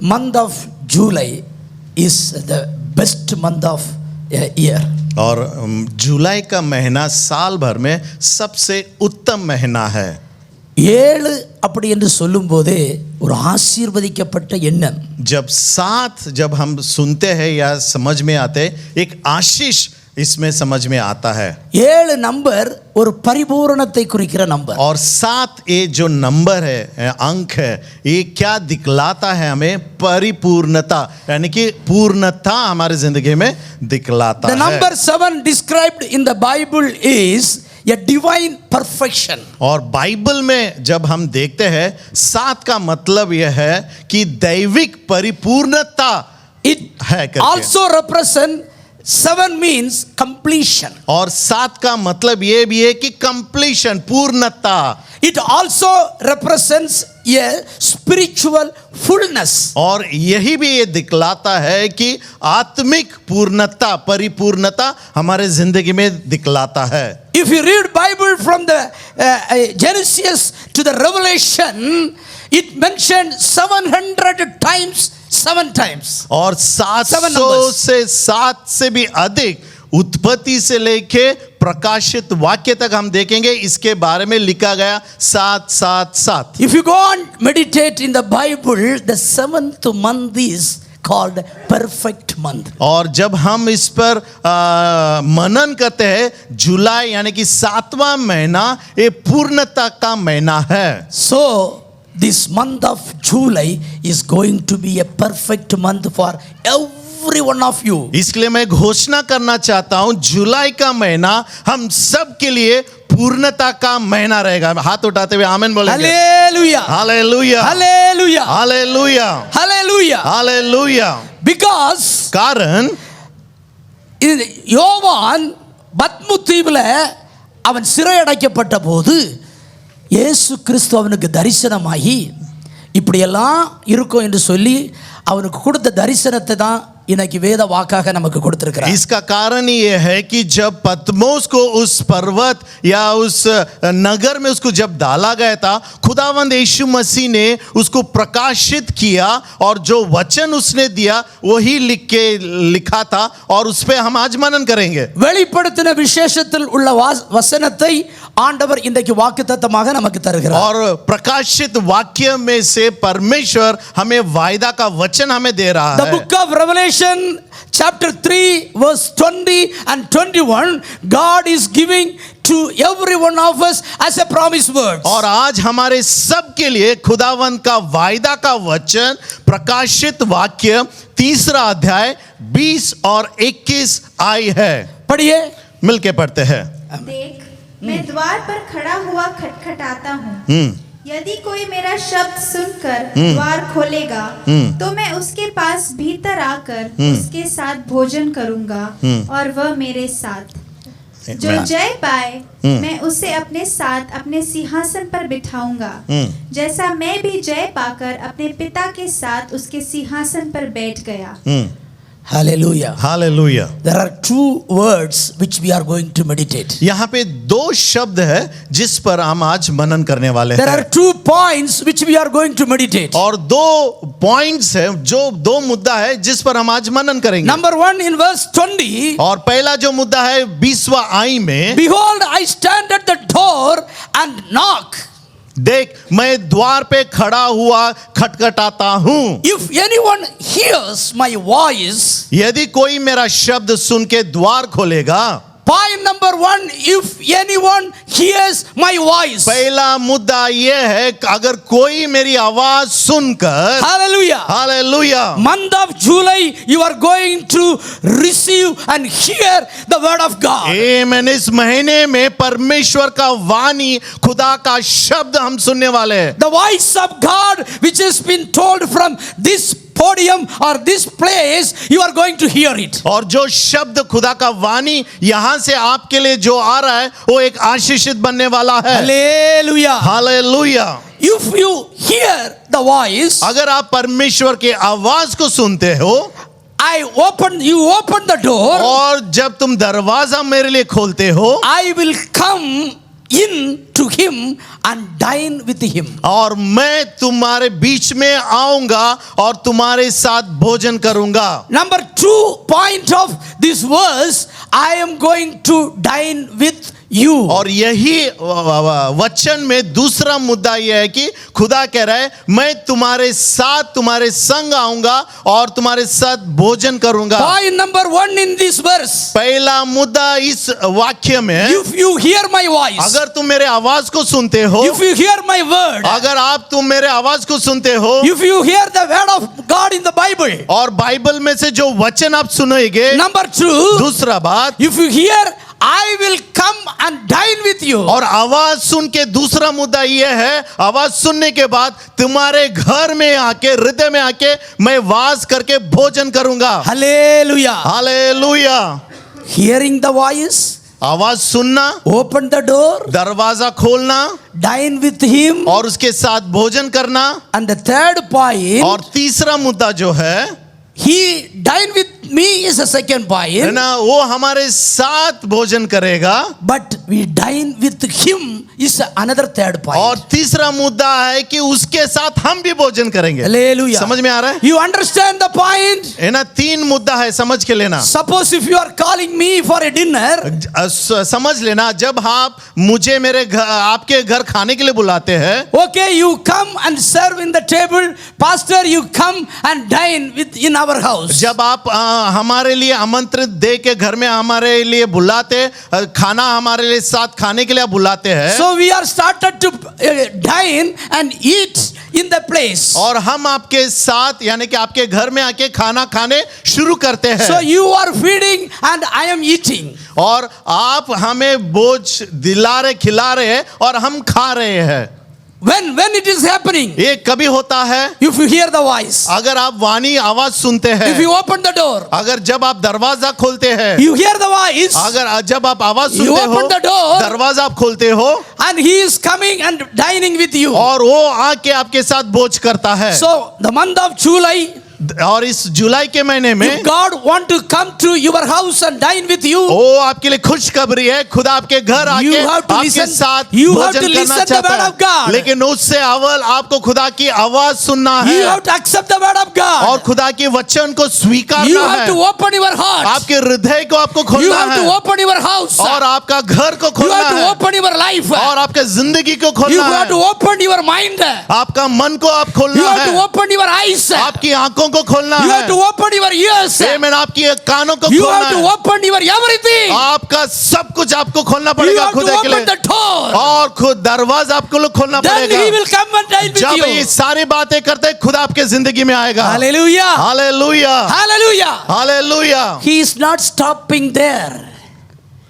month of July is the best month of a year. और जुलाई का महीना साल भर में सबसे उत्तम महीना है. 7 அப்படி என்று சொல்லும்போதே ஒரு ஆசீர்வதிக்கப்பட்ட எண்ணம். जब हम सुनते हैं या समझ में आते एक आशीष इसमें समझ में आता है. 7 नंबर ஒரு பரிபூரணத்தை குறிக்கிற நம்பர். और 7 ये जो नंबर है, अंक है, ये क्या दिखलाता है हमें? परिपूर्णता, यानी कि पूर्णता हमारे जिंदगी में दिखलाता है. The number 7 described in the Bible is a divine perfection. और बाइबल में जब हम देखते हैं 7 का मतलब यह है कि दैविक परिपूर्णता It है करके. also represent 7 means completion. और 7 का मतलब ये भी है कि कंप्लीशन, पूर्णता. It also represents a spiritual fullness. और यही भी ये दिखलाता है कि आत्मिक पूर्णता, परिपूर्णता हमारे जिंदगी में दिखलाता है. If you read Bible from the Genesis to the Revelation, it mentioned 700 times 7 times. और 700 से 7 से भी अधिक उत्पत्ति से लेके प्रकाशित वाक्य तक हम देखेंगे, इसके बारे में लिखा गया 777. If you go and meditate in the Bible, the 7th month is called perfect month. और जब हम इस पर मनन करते हैं, जुलाई यानी कि 7वां महीना ये पूर्णता का महीना है. So this month of July is going to be a perfect month for every one of you. इसलिए मैं घोषणा करना चाहता हूं, जुलाई का महीना हम सब के लिए पूर्णता का महीना रहेगा. हाथ उठाते हुए आमीन बोलेंगे. Hallelujah. Hallelujah, Hallelujah. Hallelujah, Hallelujah. Hallelujah. Because कारण யோவான் பத்மு தீவுல அவன் சிறை அடைக்கப்பட்ட போது இயேசு கிறிஸ்து அவனுக்கு தரிசனமாகி இப்படியெல்லாம் இருக்கும் என்று சொல்லி அவனுக்கு கொடுத்த தரிசனத்தை தான் இன்னைக்கு வேத வாக்காக நமக்கு கொடுத்திருக்கிறார். इसका कारण ये है कि जब पतमोस को उस पर्वत या उस नगर में उसको जब डाला गया था, खुदावंद यीशु मसीह ने उसको प्रकाशित किया और जो वचन उसने दिया वही लिखा था और उस पे हम आज मनन करेंगे. வெளிப்படுத்தின விசேஷத்தில் உள்ள வசனத்தை ஆண்டவர் இன்றைக்கு வாக்குத்தத்தமாக நமக்கு தருகிறார். और प्रकाशित वाक्य में से परमेश्वर हमें वायदा का वचन हमें दे रहा The है. book of Revelation chapter 3 verse 20 and 21, God is giving to every one of us as a promise word. और आज हमारे सब के लिए खुदावंद का वायदा का वचन प्रकाशित वाक्य 3 अध्याय 20 और 21 आई है. पढ़िए, मिलके पढ़ते हैं. देख, मैं द्वार पर खड़ा हुआ खटखटाता हूँ. यदि कोई मेरा शब्द सुनकर द्वार खोलेगा तो मैं उसके पास भीतर आकर उसके साथ भोजन करूंगा और वह मेरे साथ. जो जय पाए मैं उसे अपने साथ अपने सिंहासन पर बिठाऊंगा, जैसा मैं भी जय पाकर अपने पिता के साथ उसके सिंहासन पर बैठ गया. Hallelujah. Hallelujah. There are 2 words which we are going to meditate. यहाँ पे 2 शब्द है जिस पर हम आज मनन करने वाले There हैं. are 2 points which we are going to meditate. और 2 पॉइंट्स है, जो 2 मुद्दा है जिस पर हम आज मनन करेंगे. Number 1 in verse 20. और पहला जो मुद्दा है 20वां आई में, Behold, I stand at the door and knock. देख मैं द्वार पे खड़ा हुआ खटखटाता हूँ. If anyone hears my voice, यदि कोई मेरा शब्द सुन के द्वार खोलेगा. point number 1, if anyone hears my voice. पहला मुद्दा यह है कि अगर कोई मेरी आवाज सुनकर, Hallelujah. Hallelujah, Month of July, you are going to receive and hear the word of God. आमीन. इस महीने में परमेश्वर का वाणी, खुदा का शब्द हम सुनने वाले हैं. The voice of God which has been told from this podium or this place, you are going to hear it. और जो शब्द खुदा का वाणी यहाँ से आपके लिए जो आ रहा है वो एक आशीषित बनने वाला है. Hallelujah. Hallelujah. If you hear the voice, अगर आप परमेश्वर के आवाज को सुनते हो, you open the door, और जब तुम दरवाजा मेरे लिए खोलते हो, I will come in to him and dine with him. और मैं तुम्हारे बीच में आऊंगा और तुम्हारे साथ भोजन करूंगा. Number 2 point of this verse, I am going to dine with you. और यही वचन में दूसरा मुद्दा यह है कि खुदा कह रहा है मैं तुम्हारे साथ तुम्हारे संग आऊंगा और तुम्हारे साथ भोजन करूंगा. Point number 1 in this verse, पहला मुद्दा इस वाक्य में, if you hear my voice, अगर तुम मेरे आवाज को सुनते हो, if you hear my word, अगर तुम मेरे आवाज को सुनते हो, if you hear the word of God in the Bible, और बाइबल में से जो वचन आप सुनोगे. number 2, दूसरा बात, if you hear I will come and dine with you. और आवाज सुन के दूसरा मुद्दा यह है, आवाज सुनने के बाद तुम्हारे घर में आके, हृदय में आके मैं वास करके भोजन करूंगा. Hallelujah. Hallelujah. Hearing the voice, आवाज सुनना, open the door, दरवाजा खोलना dine with him. और उसके साथ भोजन करना. And the third point, और तीसरा मुद्दा जो है he dine with me is a second है point, ना, वो हमारे साथ भोजन करेगा. but we dine with him is another third point. और तीसरा मुद्दा है कि उसके साथ हम भी भोजन करेंगे. Hallelujah. समझ में आ रहा है? You understand the point? है ना, 3 मुद्दा है, समझ के लेना. Suppose if you are calling me for a dinner, समझ लेना, जब आप मुझे मेरे घर, आपके घर खाने के लिए बुलाते हैं, okay, you come and serve in the table. Pastor, you come and dine in our house. जब आप हमारे लिए आमंत्रित दे के घर में हमारे लिए बुलाते, खाना हमारे लिए साथ खाने के लिए बुलाते हैं, So we are started to dine and eat in the place. और हम आपके साथ यानी कि आपके घर में आके खाना खाने शुरू करते हैं. So you are feeding and I am eating. और आप हमें बोझ दिला रहे, खिला रहे हैं और हम खा रहे हैं. When it is happening, ये कभी होता है if you hear the voice, अगर आप वाणी आवाज सुनते हैं, if you open the door, अगर जब आप दरवाजा खोलते हैं, you hear the voice, अगर जब आप आवाज you सुनते हो, open the door, दरवाजा आप खोलते हो, and he is coming and dining with you. और वो आके आपके साथ भोज करता है. So the month of July, और इस जुलाई के महीने में if God want to come to your house and dine with you, वो आपके लिए खुशखबरी है. खुदा आपके घर You आके have to आपके listen- साथ you have भोजन to करना listen the चाहता word of है. God. लेकिन उससे अव्वल आपको खुदा की आवाज सुनना you है have to accept the word of और God. खुदा के वचन को You स्वीकारना have है. to open your heart. आपके हृदय को आपको You खोलना have to है open your house. और आपका घर को You खोलना have to है open your life. और आपके जिंदगी को You खोलना have to है. open your mind. आपका मन को आप You खोलना have to है. open your eyes. You आपकी आंखों को खोलना have है. to open your ears. आमेन. आपकी कानों को You खोलना have to है. open your everything. आपका सब कुछ आपको खोलना You पड़ेगा have to खुदा के open लिए. the door. और खुद दरवाजा आपको लोग खोलना Then पड़ेगा. he will come and dine with जब ये you. सारी बातें करते हैं, खुदा आपके जिंदगी में आएगा. Hallelujah. Hallelujah. Hallelujah. Hallelujah. He is not stopping there.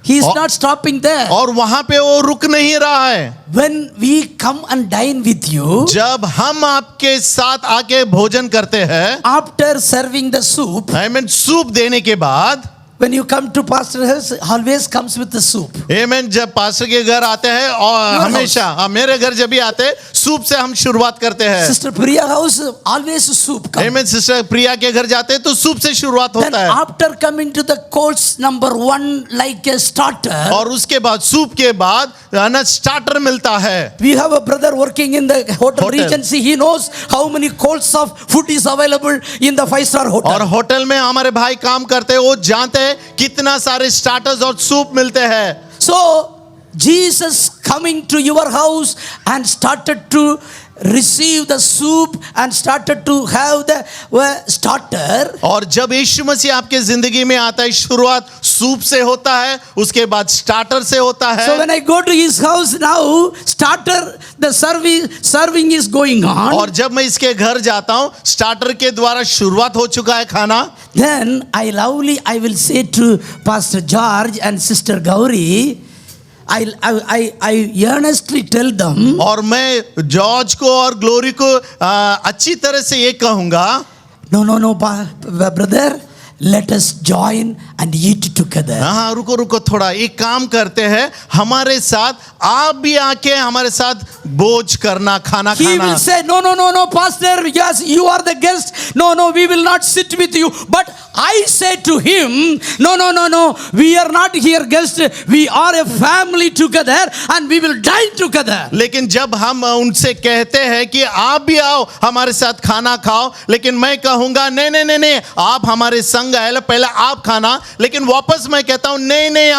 He is Oh. not stopping there. और वहां पे वो रुक नहीं रहा है. When we come and dine with you, जब हम आपके साथ आके भोजन करते हैं, after serving the soup, amen, soup देने के बाद, when you come to pastor's house, always comes with the soup. आमेन, जब पास्टर के घर आते हैं और Your हमेशा मेरे घर जब भी आते हैं, सूप से हम शुरुआत करते हैं. Sister Priya house, always soup comes. आमेन. सिस्टर प्रिया के घर जाते हैं तो सूप से शुरुआत Then होता है. after coming to the course number 1 like a starter, और उसके बाद सूप के बाद ना स्टार्टर मिलता है. we have a brother working in the hotel Hotel. Regency. He knows how many courses of food is available in the 5-star hotel. और hotel में हमारे भाई काम करते हैं, वो जानते हैं कितना सारे स्टार्टर्स और सूप मिलते हैं. So Jesus coming to your house and started to receive the soup and started to have the starter. और जब यीशु मसीह आपके जिंदगी में आता है, शुरुआत सूप से होता है, उसके बाद स्टार्टर से होता है. So when I go to his house now, starter, the serving is going on. और जब मैं इसके घर जाता हूँ, स्टार्टर के द्वारा शुरुआत हो चुका है खाना. Then I will say to Pastor George and Sister Gauri, I earnestly tell them, और मैं जॉर्ज को और ग्लोरी को अच्छी तरह से ये कहूंगा, no, brother, let us join and eat together. हाँ, रुको थोड़ा, एक काम करते हैं, हमारे साथ आप भी आके हमारे साथ भोज करना, खाना He खाना. will say, no, pastor, yes, you are the guest. No, we will not sit with you. But I said to him, no, we are not here guests, we are a family together and we will dine together. लेकिन जब हम उनसे कहते हैं कि आप भी आओ हमारे साथ खाना खाओ, लेकिन मैं कहूंगा नहीं, आप हमारे संग आए, पहले आप खाना, लेकिन वापस मैं कहता हूं नहीं,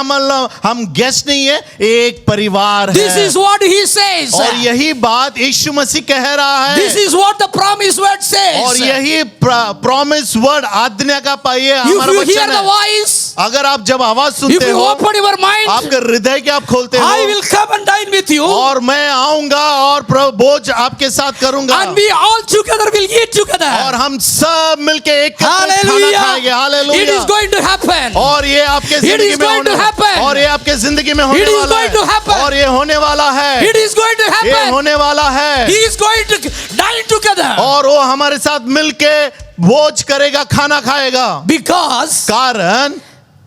हम गेस्ट नहीं है, एक परिवार है. This is what he says. और यही बात यीशु मसीह कह रहा है. This is what the promise word says. और यही प्रॉमिस वर्ड आज्ञा का पाइए If हमारा you hear वचन the है. voice, अगर आप जब आवाज if सुनते you हो, open your mind, आपके हृदय के आप खोलते I हो, will come and dine with you, और मैं आऊंगा और बोझ आपके साथ करूंगा, and we all together will eat together. और हम सब मिलके एक खाना Hallelujah. खाएंगे. It is hallelujah. going to happen. और ये आपके It जिंदगी is में going to होने, happen. और ये आपके जिंदगी में होने It is वाला going to है, happen. और ये होने वाला है, It is going to ये happen. होने वाला है. He is going to dine together. और वो हमारे साथ मिलके भोज करेगा, खाना खाएगा. Because कारण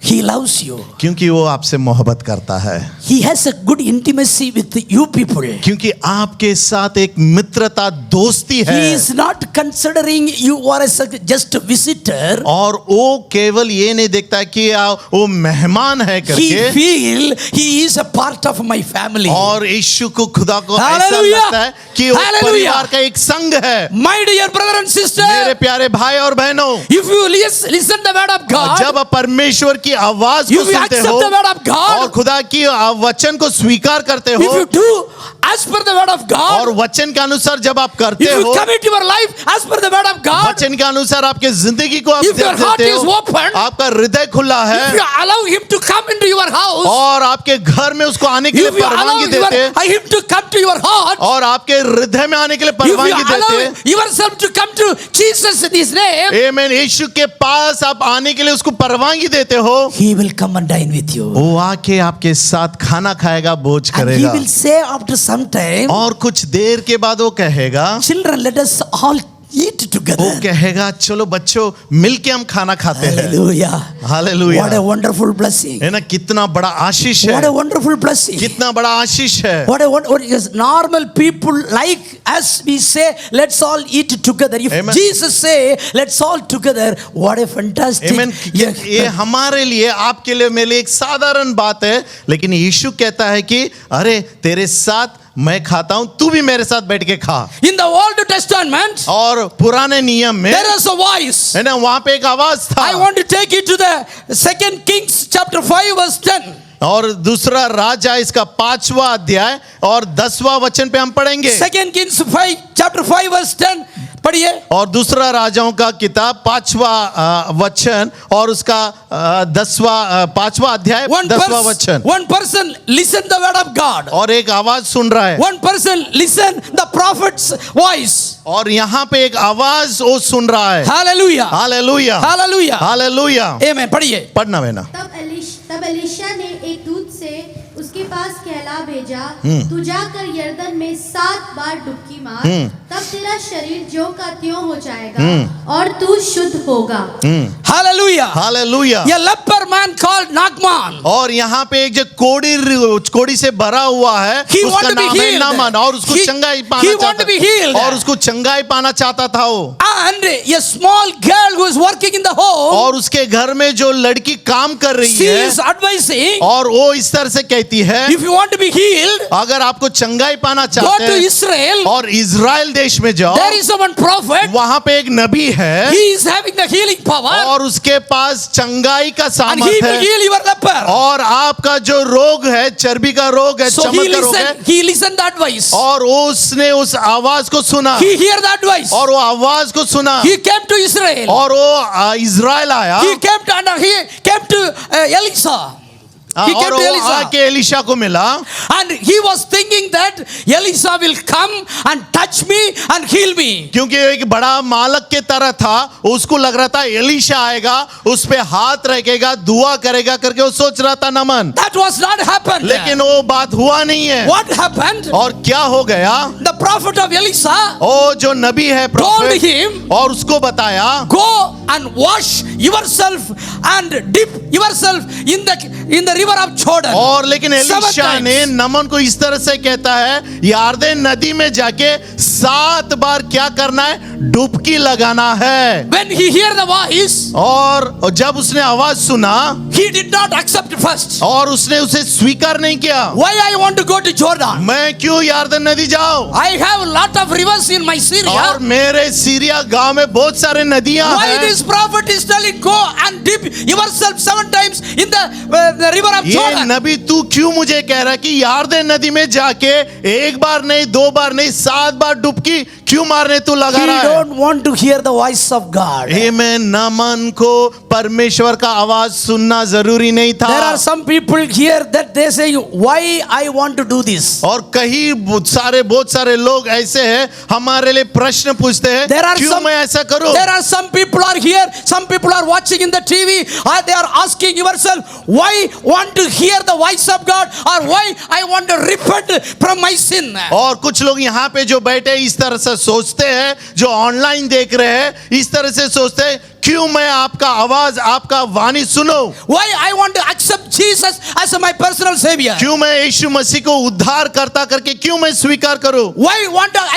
he loves you. क्योंकि वो आपसे मोहब्बत करता है, He has a good intimacy with you people. क्योंकि आपके साथ एक मित्रता दोस्ती है. He is not considering you are as a just a visitor. और वो केवल ये नहीं देखता है कि वो मेहमान है He करके, feel he is a part of my family. और यीशु को खुदा को ऐसा Hallelujah. लगता है कि वो Hallelujah. परिवार का एक संग है. My dear brother and sister, मेरे प्यारे भाई और बहनों, if you listen the word of God, जब आप परमेश्वर की आवाज को if you सुनते accept हो the word of और God, खुदा की वचन को स्वीकार करते if हो you do as per the word of और God, वचन के अनुसार जब आप करते if you हो, commit your life as per the word of God, वचन के अनुसार आपके जिंदगी को आप if your heart देते is हो, open, आपका हृदय खुला if you है, allow him to come into your house, और आपके घर में उसको आने के लिए if you allow परवानगी देते, him to come to your heart, और आपके हृदय में आने के लिए if you परवानगी allow देते, yourself to come to Jesus in his name, आमीन, यीशु के पास आप आने के लिए उसको परवानगी देते हो, he will come and dine with you. वो आके आपके साथ खाना खाएगा, भोज And he करेगा. will say after some time, और कुछ देर के बाद वो कहेगा, children, let us all eat वो together. कहेगा चलो बच्चों मिलके हम खाना खाते हैं. Hallelujah. Hallelujah. What a wonderful blessing. है ना, कितना बड़ा आशीष What a है, wonderful blessing. कितना बड़ा आशीष है. What is normal people like as we say, let's all eat together. If Amen. Jesus say, let's all together, what a fantastic. आमीन. ये हमारे लिए, आपके लिए, मेरे लिए एक साधारण बात है, लेकिन यीशु कहता है कि अरे तेरे साथ मैं खाता हूं, तू भी मेरे साथ बैठ के खा. In the Old Testament, और पुराने नियम में there is a voice. है ना, वहां पे एक आवाज था. I want to take you to the 2 Kings chapter 5 verse 10. और दूसरा राजा इसका 5वां अध्याय और 10वां वचन पे हम पढ़ेंगे. 2 Kings 5 chapter 5 verse 10 पढ़िए. और दूसरा राजाओं का किताब 5वां वचन और उसका 5वां अध्याय 10वां वचन. One person listen the word of God. और एक आवाज सुन रहा है, One person listen the prophet's voice. और यहाँ पे एक आवाज वो सुन रहा है. Hallelujah. Hallelujah, Hallelujah. Hallelujah. Amen. पढ़िए. पढ़ना बेना. तब एलीशा ने एक दूत से उसके पास कहला भेजा, तू जाकर यरदन में 7 बार डुबकी मार, तब तेरा शरीर ज्यों का त्यों हो जाएगा और तू शुद्ध होगा. Hallelujah. Hallelujah. A leper man called Naaman. और यहाँ पे एक जो कोड़ी से भरा हुआ है, He उसका want to be नाम है healed. नामान, और उसको He- चंगाई he पाना want to be चाहता, healed. और उसको चंगाई पाना चाहता था वो. And a small girl who is working in the home, और उसके घर में जो लड़की काम कर रही she है, is advising, और वो इस तरह से कहती है, if you want to be healed, अगर आपको चंगाई पाना go चाहते to हैं Israel. और इजराइल देश में जाओ, There is one prophet. वहां पे एक नबी है, He is having the healing power, और उसके पास चंगाई का and he सामर्थ will है, heal your leper. और आपका जो रोग है, चर्बी का रोग है, So चमक का रोग है, he listened the advice. और उसने उस आवाज को सुना, He heard the advice. और वो आवाज को सुना, He came to Israel. और वो इजराइल आया, He came to Elisha. He came और to वो Elisha. आके एलिशा को मिला, And he was thinking that Elisha will come and touch me and heal me. क्योंकि एक बड़ा मालक के तरह था, उसको लग रहा था एलिशा आएगा, उस पे हाथ रखेगा, दुआ करेगा करके वो सोच रहा था. नमन, That was not happened. लेकिन वो बात हुआ नहीं है. What happened? और क्या हो गया? The prophet of Elisha ओ जो नबी है told प्रॉफिट, him, और उसको बताया, go and wash yourself and dip yourself in the river of Jordan. और लेकिन 7 एलीशा times. ने नमन को इस तरह से कहता है, यारदन नदी में जाके 7 बार क्या करना है? डुबकी लगाना है। When he heard the voice, और जब उसने आवाज सुना he did not accept first. और उसने उसे स्वीकार नहीं किया। Why I want to go to Jordan? मैं क्यों यारदन नदी जाऊं? I have a lot of rivers in my Syria. और मेरे सीरिया गांव में बहुत सारे नदियां Why हैं। this prophet is telling go and dip yourself 7 times in the river of ये Jordan? नबी तू क्यों मुझे कह रहा है कि यारदन नदी में जाके 1 बार नहीं 2 बार नहीं 7 बार डुबकी क्यों मारने तू लगा He रहा है? don't want to hear the voice of God. आमेन। नमन को परमेश्वर का आवाज सुनना जरूरी नहीं था। There are some people here that they say, why I want to do this? और बहुत सारे लोग ऐसे हैं हमारे लिए प्रश्न पूछते हैं, There are क्यों मैं ऐसा करूं? There are some people are here, some people are watching in the TV, or they are asking yourself, why want to hear the voice of God, or why I want to repent from my sin? और कुछ लोग यहाँ पे जो बैठे इस तरह से सोचते हैं, जो ऑनलाइन देख रहे हैं इस तरह से सोचते हैं, क्यों मैं आपका आवाज आपका वाणी सुनूं? Why I want to accept Jesus as my personal savior? क्यों मैं यीशु मसीह को उद्धार करता करके क्यों मैं स्वीकार करूं? Why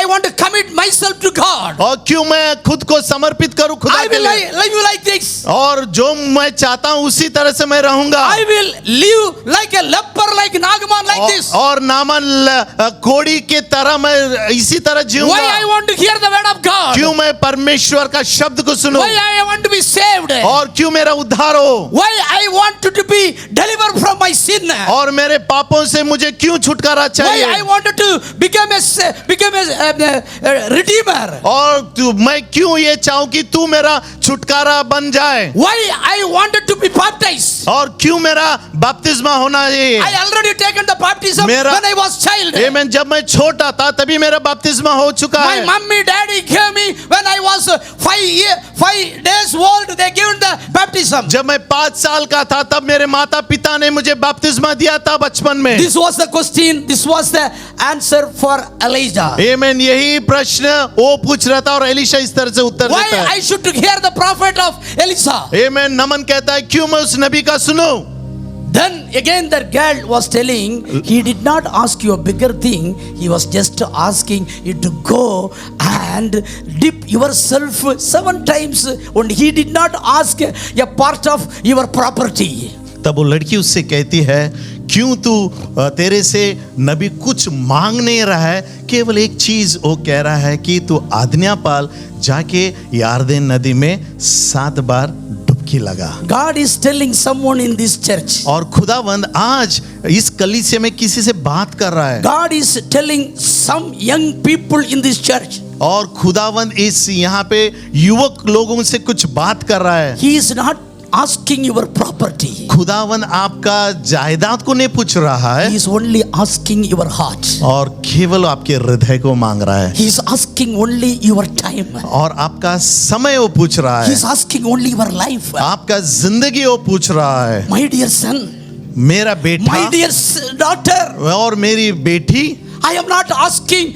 I want to commit myself to God? और क्यों मैं खुद को समर्पित करूं खुदा I के will लिए? live like this. और जो मैं चाहता हूं उसी तरह से मैं रहूंगा। I will live like a leper, like Naaman, like this. और नामान कोड़ी के तरह मैं इसी तरह Why I जीऊंगा। want to hear the word of God? क्यों मैं परमेश्वर का शब्द को सुनूं? Why I want to be saved? और क्यों मेरा उद्धार हो? Why I want to be delivered from my sin? और मेरे पापों से मुझे क्यों छुटकारा Why चाहिए? I wanted to become a redeemer? और मैं क्यों ये चाहूं कि तू मेरा छुटकारा बन जाए? Why I wanted to be baptized? और क्यों मेरा बपतिस्मा होना चाहिए? I already taken the baptism मेरा- when I was child. आमीन। जब मैं छोटा था तभी मेरा बपतिस्मा हो चुका My है। mummy, daddy gave me when I was 5 days old. They gave the baptism. जब मैं 5 साल का था तब मेरे माता पिता ने मुझे बपतिस्मा दिया था बचपन में। This was the question. This was the answer for Elijah. आमीन। यही प्रश्न वो पूछ रहा था और एलीशा इस तरह से उत्तर Why देता है। I should hear the prophet of Elisha? आमीन। नमन कहता है क्यों मैं उस नबी का सुनूं? Then again that girl was telling, he did not ask you a bigger thing, he was just asking you to go and dip yourself 7 times, and he did not ask a part of your property. तब वो लड़की उससे कहती है, क्यों तू तेरे से नबी कुछ मांग नहीं रहा है, केवल एक चीज वो कह रहा है कि तू आज्ञा पाल, जाके यारदन नदी में 7 बार डुबकी लगा। God is telling someone in this church. और खुदावंद आज इस कलीसिया में किसी से बात कर रहा है। God is telling some young people in this church. और खुदावंद इस यहाँ पे युवक लोगों से कुछ बात कर रहा है। He is not asking your property. खुदावंद आपका जायदाद को नहीं पूछ रहा है, He is only asking your heart. और केवल आपके हृदय को मांग रहा है, He is asking only your time. और आपका समय वो पूछ रहा He है, is asking only your life. आपका जिंदगी वो पूछ रहा है। My dear son, मेरा बेटा my dear daughter, और मेरी बेटी, I am not asking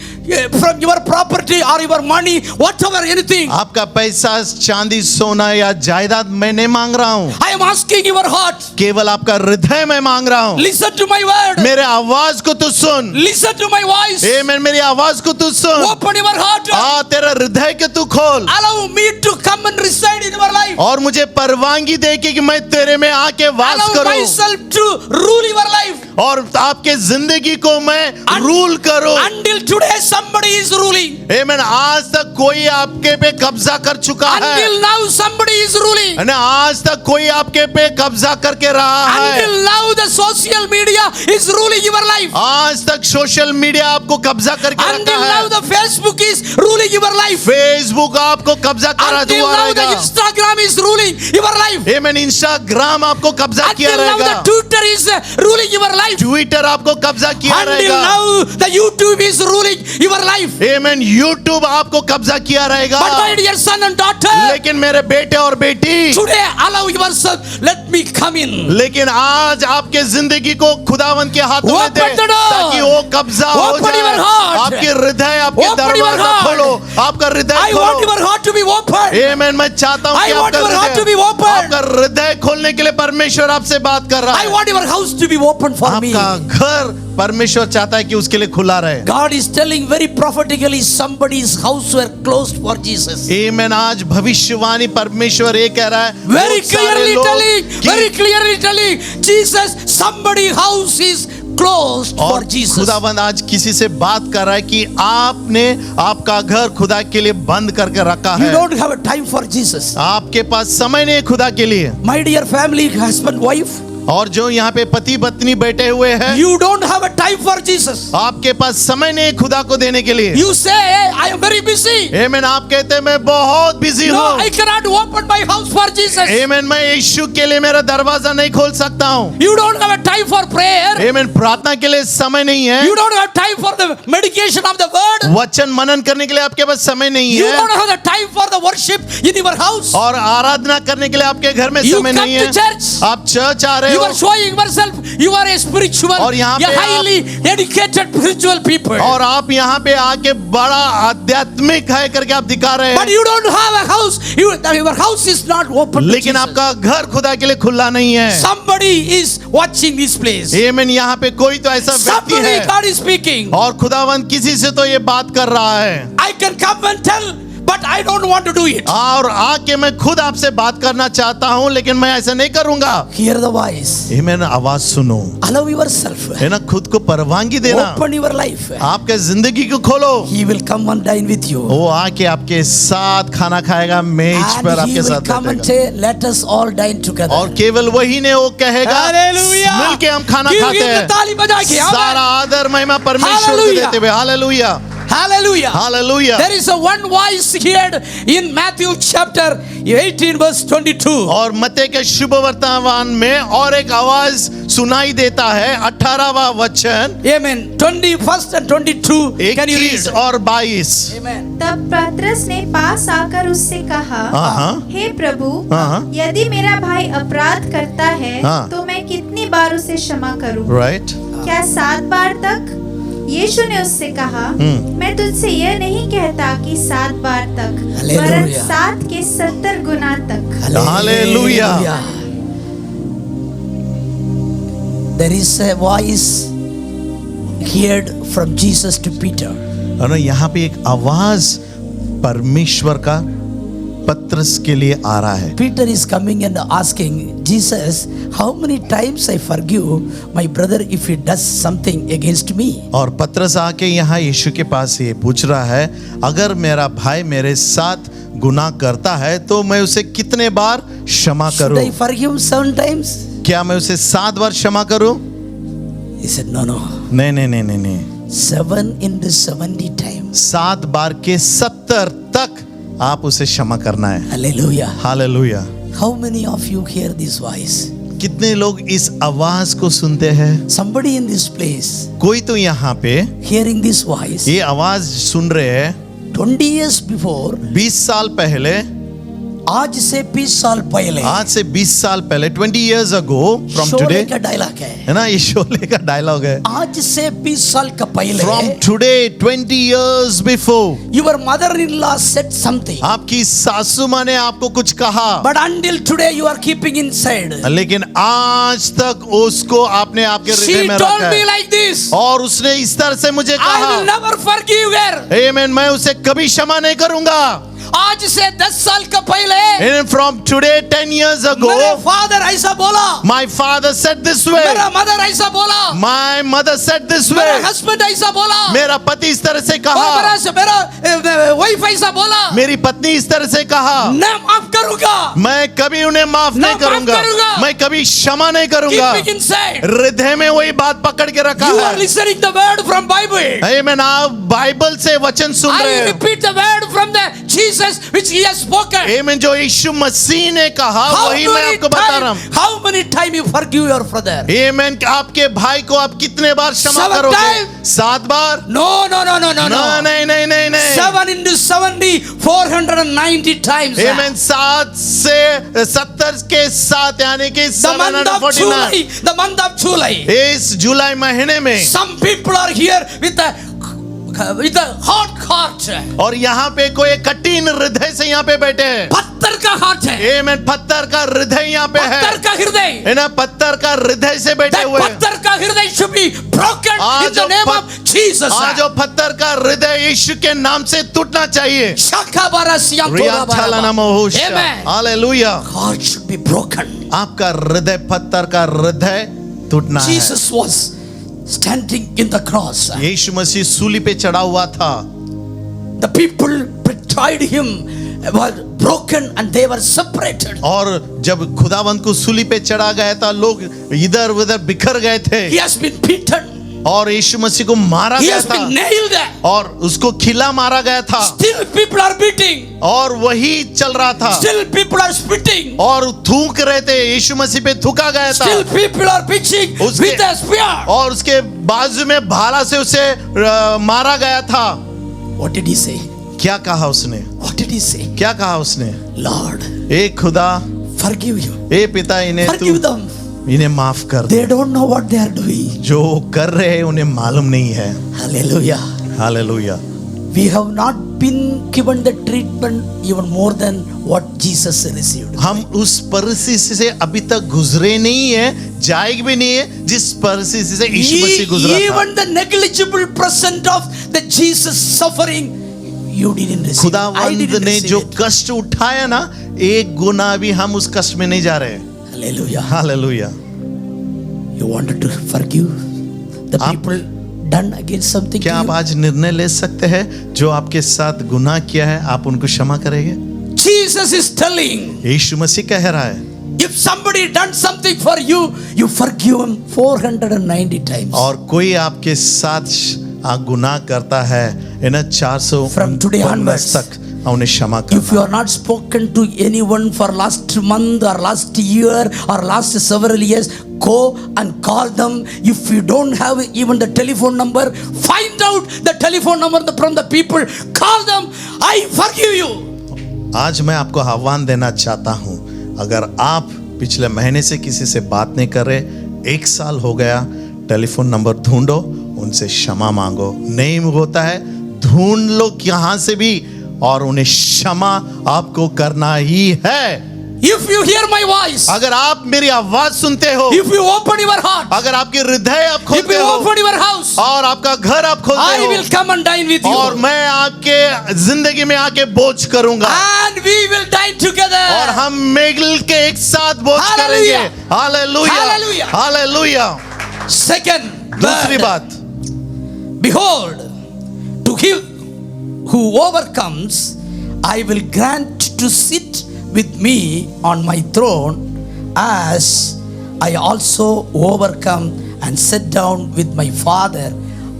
from your property or your money, whatever, anything. आपका पैसा चांदी सोना या जायदाद मैं नहीं मांग रहा हूँ, I am asking your heart. केवल आपका हृदय मैं मांग रहा हूँ। Listen to my word. मेरे आवाज को तू सुन। Listen to my voice. मेरी आवाज को तू सुन। Open your heart. तेरा हृदय के तू खोल, Allow me to come and reside in your life. और मुझे परवानगी दे कि मैं तेरे में आके वास Allow करूं, myself to rule your life. और आपके जिंदगी को मैं रूल करूं। Until today somebody is ruling. आमीन। आज तक कोई आपके पे कब्जा कर चुका है। Until now somebody is ruling. आज तक कोई आपके पे कब्जा करके रहा है। Until now the social media is ruling your life. आज तक सोशल मीडिया आपको कब्जा करके Until रखा now है। the Facebook is ruling your life. Facebook आपको कब्जा करा Until हुआ now the रहेगा। Instagram is ruling your life. आमीन। इंस्टाग्राम आपको कब्जा किया Until now रहेगा। the Twitter is ruling your life. Twitter आपको कब्जा किया Until रहेगा। now the YouTube is ruling your life. आमीन। यूट्यूब आपको कब्जा किया रहेगा। But my dear son and daughter, लेकिन मेरे बेटे और बेटी, today allow yourself, let me come in. लेकिन आज आपके जिंदगी को खुदावंत के हाथों में Open दे, the door. ताकि वो कब्जा हो Open जाए। your heart. आपके हृदय आपके Open your दरवाजा heart. खोलो, आपका हृदय I want खोलो। your heart to be open. आमेन। मैं चाहता हूं I कि want आपका your heart to be हृदय, open. आपका हृदय खोलने के लिए परमेश्वर आपसे बात कर रहा I है। want your house to be open for me. आपका घर परमेश्वर चाहता है कि उसके लिए खुला रहे। God is telling very prophetically, somebody's house were closed for Jesus. आमेन। आज भविष्यवाणी परमेश्वर ये कह रहा है, Very बहुत सारे clearly लोग telling, कि- very clearly telling, Jesus, somebody's house is closed for और Jesus. खुदाबंद आज किसी से बात कर रहा है कि आपने आपका घर खुदा के लिए बंद करके रखा You है। don't have a time for Jesus. आपके पास समय नहीं है खुदा के लिए। My dear family, husband, wife, और जो यहाँ पे पति पत्नी बैठे हुए हैं, you don't have a time for Jesus. आपके पास समय नहीं है खुदा को देने के लिए। You say, I am very busy. आमेन। आप कहते हैं मैं बहुत बिजी No, हूँ। I cannot open my house for Jesus. आमेन। मैं यीशु के लिए मेरा दरवाजा नहीं खोल सकता हूँ। You don't have a time for prayer. आमेन। प्रार्थना के लिए समय नहीं है। You don't have time for the medication of the word. वचन मनन करने के लिए आपके पास समय नहीं You है। don't have the time for the worship in your house. और आराधना करने के लिए आपके घर में You समय come नहीं to है। church. आप चर्च आ रहे You हो are showing yourself. You are a spiritual, और यहाँ you're पे आप- highly educated spiritual people. और आप यहाँ पे आके बड़ा आध्यात्मिक है करके आप दिखा रहे But हैं, you don't have a house. Your house is not open. to लेकिन Jesus. आपका घर खुदा के लिए खुला नहीं है। Somebody is watching this place. आमीन। यहाँ पे कोई तो ऐसा व्यक्ति Somebody, है God is speaking. और खुदावन किसी से तो ये बात कर रहा है, I can come and tell, but I don't want to do it. और आके मैं खुद आपसे बात करना चाहता हूँ लेकिन मैं ऐसा नहीं करूंगा। Hear the voice. आमीन। आवाज सुनो, Allow yourself. है ना, खुद को परवानगी देना। Open your life. आपके जिंदगी को खोलो। He will come and dine with you. वो आके आपके साथ खाना खाएगा, मेज पर And he आपके will साथ come and बैठेगा। say, let us all dine together. और केवल वही ने वो कहेगा, Hallelujah. मिलके हम खाना Give खाते him the हैं। ताली बजा के. Amen. सारा आदर महिमा परमेश्वर को Hallelujah. देते हुए। Hallelujah, Hallelujah. Hallelujah. There is a one voice heard in Matthew chapter 18 verse 22. और मत्ती के शुभ वर्तमान में और एक आवाज सुनाई देता है, 18वां वचन, Amen. 21st and 22. Can you 21 read? और 22। Amen. तब पतरस ने पास आकर उससे कहा, हाँ। हे प्रभु, हाँ। यदि मेरा भाई अपराध करता है हाँ। तो मैं कितनी बार उसे क्षमा करूं? राइट। क्या 7 बार तक? यीशु ने उससे कहा, मैं तुझसे यह नहीं कहता कि 7 बार तक, वरन Hallelujah. 7 के 70 गुना तक। Hallelujah. There is a voice heard from Jesus to Peter. है ना, यहाँ पे एक आवाज परमेश्वर का पत्रस के लिए आ रहा है। Peter is coming and asking Jesus, how many times I forgive my brother if he does something against me? और पत्रस आके यहाँ यीशु के पास ये पूछ रहा है, अगर मेरा भाई मेरे साथ गुनाह करता है तो मैं उसे कितने बार क्षमा Should करूं? I forgive 7 times? क्या मैं उसे 7 बार क्षमा करूं? He said, no, no. नहीं नहीं नहीं नहीं नहीं, 7 into 70 times. 7 बार के 70 तक आप उसे क्षमा करना है। Hallelujah. Hallelujah. How many of you hear this voice? कितने लोग इस आवाज को सुनते हैं? Somebody in this place कोई तो यहाँ पे hearing this voice. ये आवाज सुन रहे हैं। 20 years before, 20 साल पहले, आज से 20 साल पहले, आज से 20 साल पहले, 20 years ago from Sholay today, का डायलॉग है. है ना, ये शोले का डायलॉग है। आज से 20 साल का पहले, From today, 20 years before, your mother-in-law said something, आपकी सासू माँ ने आपको कुछ कहा, but until today you are keeping inside. लेकिन आज तक उसको आपने आपके She हृदय में told रखा me है। like this, और उसने इस तरह से मुझे I will कहा, never forgive her. आमीन, मैं उसे कभी क्षमा नहीं करूंगा। आज से 10 साल का पहले, And from today, 10 years मेरे ago, father ऐसा बोला, my father said this way, मेरा mother ऐसा बोला, my mother said this मेरा way, husband ऐसा बोला, मेरा पति इस तरह से और कहा, मेरा wife ऐसा बोला, मेरी पत्नी इस तरह से कहा, ना माफ करूंगा. मैं कभी उन्हें माफ ना नहीं माफ करूंगा, करूंगा। मैं कभी क्षमा नहीं करूंगा। Keep it inside. हृदय में वही बात पकड़ के रखा You are है। listening the word from Bible. आमीन, आप बाइबल से वचन सुन रहे I हैं। repeat the word from the Jesus which he has spoken. आमीन, जो यीशु मसीह ने कहा वही मैं आपको बता रहा हूँ। how many time you forgive your brother? आमीन, आपके भाई को आप कितने बार क्षमा 7 करोगे? times? 7 बार? No, no, no, no, no, no. नहीं नहीं नहीं नहीं। 7 into 70, 490 times. आमीन, 7 से 70 के साथ यानी कि The month of 749। July, the month of July. इस जुलाई महीने में Some people are here with a with a hard heart. और यहाँ पे कोई कठिन हृदय से यहाँ पे बैठे हैं। पत्थर का हार्ट है, आमीन। पत्थर का हृदय यहाँ पे है, पत्थर का हृदय है ना, पत्थर का हृदय से बैठे That हुए हैं। पत्थर का हृदय should be broken in the name of Jesus. आज जो पत्थर का हृदय यीशु के नाम से टूटना चाहिए। Shakabara siyantora रिया छालाना महोशा। Amen. Hallelujah. Heart should be broken. आपका हृदय, पत्थर का हृदय टूटना है। Jesus was standing in the cross. यीशु मसीह सूली पे चढ़ा हुआ था। The people betrayed him, were broken and they were separated. और जब खुदावंद को सूली पे चढ़ा गया था, लोग इधर उधर बिखर गए थे। He has been beaten. और यीशु मसीह को मारा He गया has था been nailed. और उसको खिला मारा गया था Still people are beating. और वही चल रहा था Still people are spitting. और थूक रहे थे। यीशु मसीह पे थूका गया था Still people are pitching उसके- with a spear. और उसके बाजू में भाला से उसे मारा गया था। What did he say? क्या कहा उसने? What did he say? क्या कहा उसने? Lord, ए खुदा, forgive you. ए पिता, इन्हें Forgive तू them. इन्हें माफ कर दे। They don't know what they are doing. जो कर रहे हैं उन्हें मालूम नहीं है। Hallelujah. Hallelujah. We have not been given the treatment even more than what Jesus received. हम उस परिस्थिति से अभी तक गुजरे नहीं है, जाएंगे भी नहीं है जिस परिस्थिति से यीशु मसीह गुजरा था। Even the negligible percent of the Jesus suffering, you didn't receive. I खुदावंद didn't ने receive जो it. कष्ट उठाया ना, एक गुना भी हम उस कष्ट में नहीं जा रहे हैं। Hallelujah. Hallelujah. You wanted to forgive the आप- people done against something to क्या आप you? आज निर्णय ले सकते हैं जो आपके साथ गुनाह किया है आप उनको क्षमा करेंगे? Jesus is telling, यीशु मसीह कह रहा है, if somebody done something for you, you forgive him 490 times. और कोई आपके साथ गुनाह करता है, है ना, 400 From today onwards. तक उन्हें क्षमा If करना। you are not spoken to anyone for last month or last year or last several years, go and call them. If you don't have even the telephone number, find out the telephone number from the people. Call them. I forgive you. आज मैं आपको आह्वान देना चाहता हूं, अगर आप पिछले महीने से किसी से बात नहीं कर रहे, 1 साल हो गया, टेलीफोन नंबर ढूंढो, उनसे क्षमा मांगो। नहीं होता है, ढूंढ लो कहां से भी, और उन्हें क्षमा आपको करना ही है। If you hear my voice, अगर आप मेरी आवाज सुनते हो, if you open your heart, अगर आपके हृदय आप if खोलते you हो open your house, और आपका घर आप I खोलते will हो, come and dine with और you. मैं आपके जिंदगी में आके बोझ करूंगा And we will dine together. और हम मिल के एक साथ बोझ Hallelujah. करेंगे। Hallelujah, Hallelujah. हालेलुया। Second, दूसरी word. बात, Behold, to him who overcomes, I will grant to sit with me on my throne, as I also overcome and sat down with my Father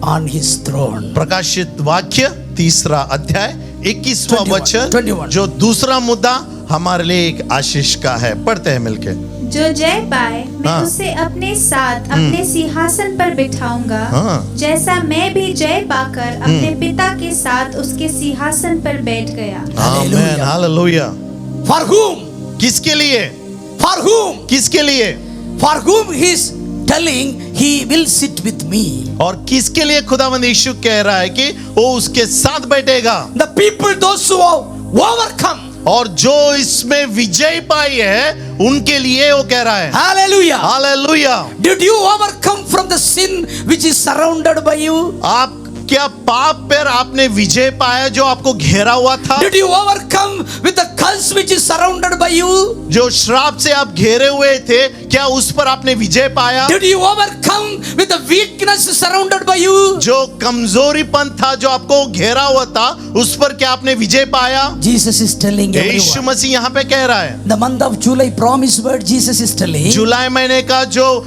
on his throne. प्रकाशित वाक्य 3 अध्याय 21वां 21, वचन, 21. जो दूसरा मुद्दा हमारे लिए एक आशीष का है। पढ़ते हैं मिलके। जो जय पाए मैं हाँ। उसे अपने साथ अपने सिंहासन पर बिठाऊंगा, हाँ। जैसा मैं भी जय पाकर अपने पिता के साथ उसके सिंहासन पर बैठ गया। आमीन, Hallelujah. हालेलुया। For whom? किसके लिए? For whom? किसके लिए? For whom he is telling he will sit with me. और किसके लिए खुदावंद यीशु कह रहा है कि वो उसके साथ बैठेगा? The people, those who have overcome. और जो इसमें विजय पाई है उनके लिए वो कह रहा है। Hallelujah. Hallelujah. Did you overcome from the sin which is surrounded by you? आप क्या पाप पर आपने विजय पाया जो आपको घेरा हुआ था? Did you overcome with the curse which is surrounded by you? जो श्राप से आप घेरे हुए थे, क्या उस पर आपने विजय पाया? Did you overcome with the weakness surrounded by you? जो कमजोरीपन था जो आपको घेरा हुआ था, उस पर क्या आपने विजय पाया? Jesus is telling Yeshu everyone. मसीह यहाँ पे कह रहा है। The month of July promise word Jesus is telling. जुलाई महीने का जो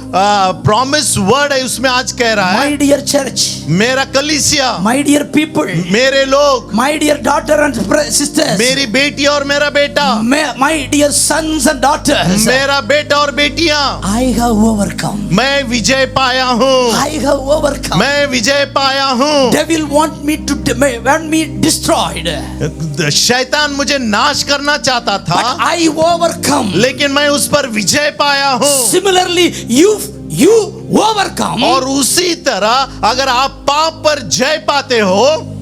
प्रॉमिस वर्ड है उसमें आज कह रहा है, My dear church, मेरा कलीसिया, my dear people, मेरे लोग, my dear daughter and sisters, मेरी बेटी और मेरा बेटा, my dear sons and daughters, मेरा बेटा और बेटियां, I have overcome. मैं विजय पाया हूँ, I have overcome. मैं विजय पाया हूँ। Devil want me destroyed, शैतान मुझे नाश करना चाहता but था, I overcome. लेकिन मैं उस पर विजय पाया हूँ। Similarly, you you overcome, और उसी तरह अगर आप पाप पर जय पाते हो,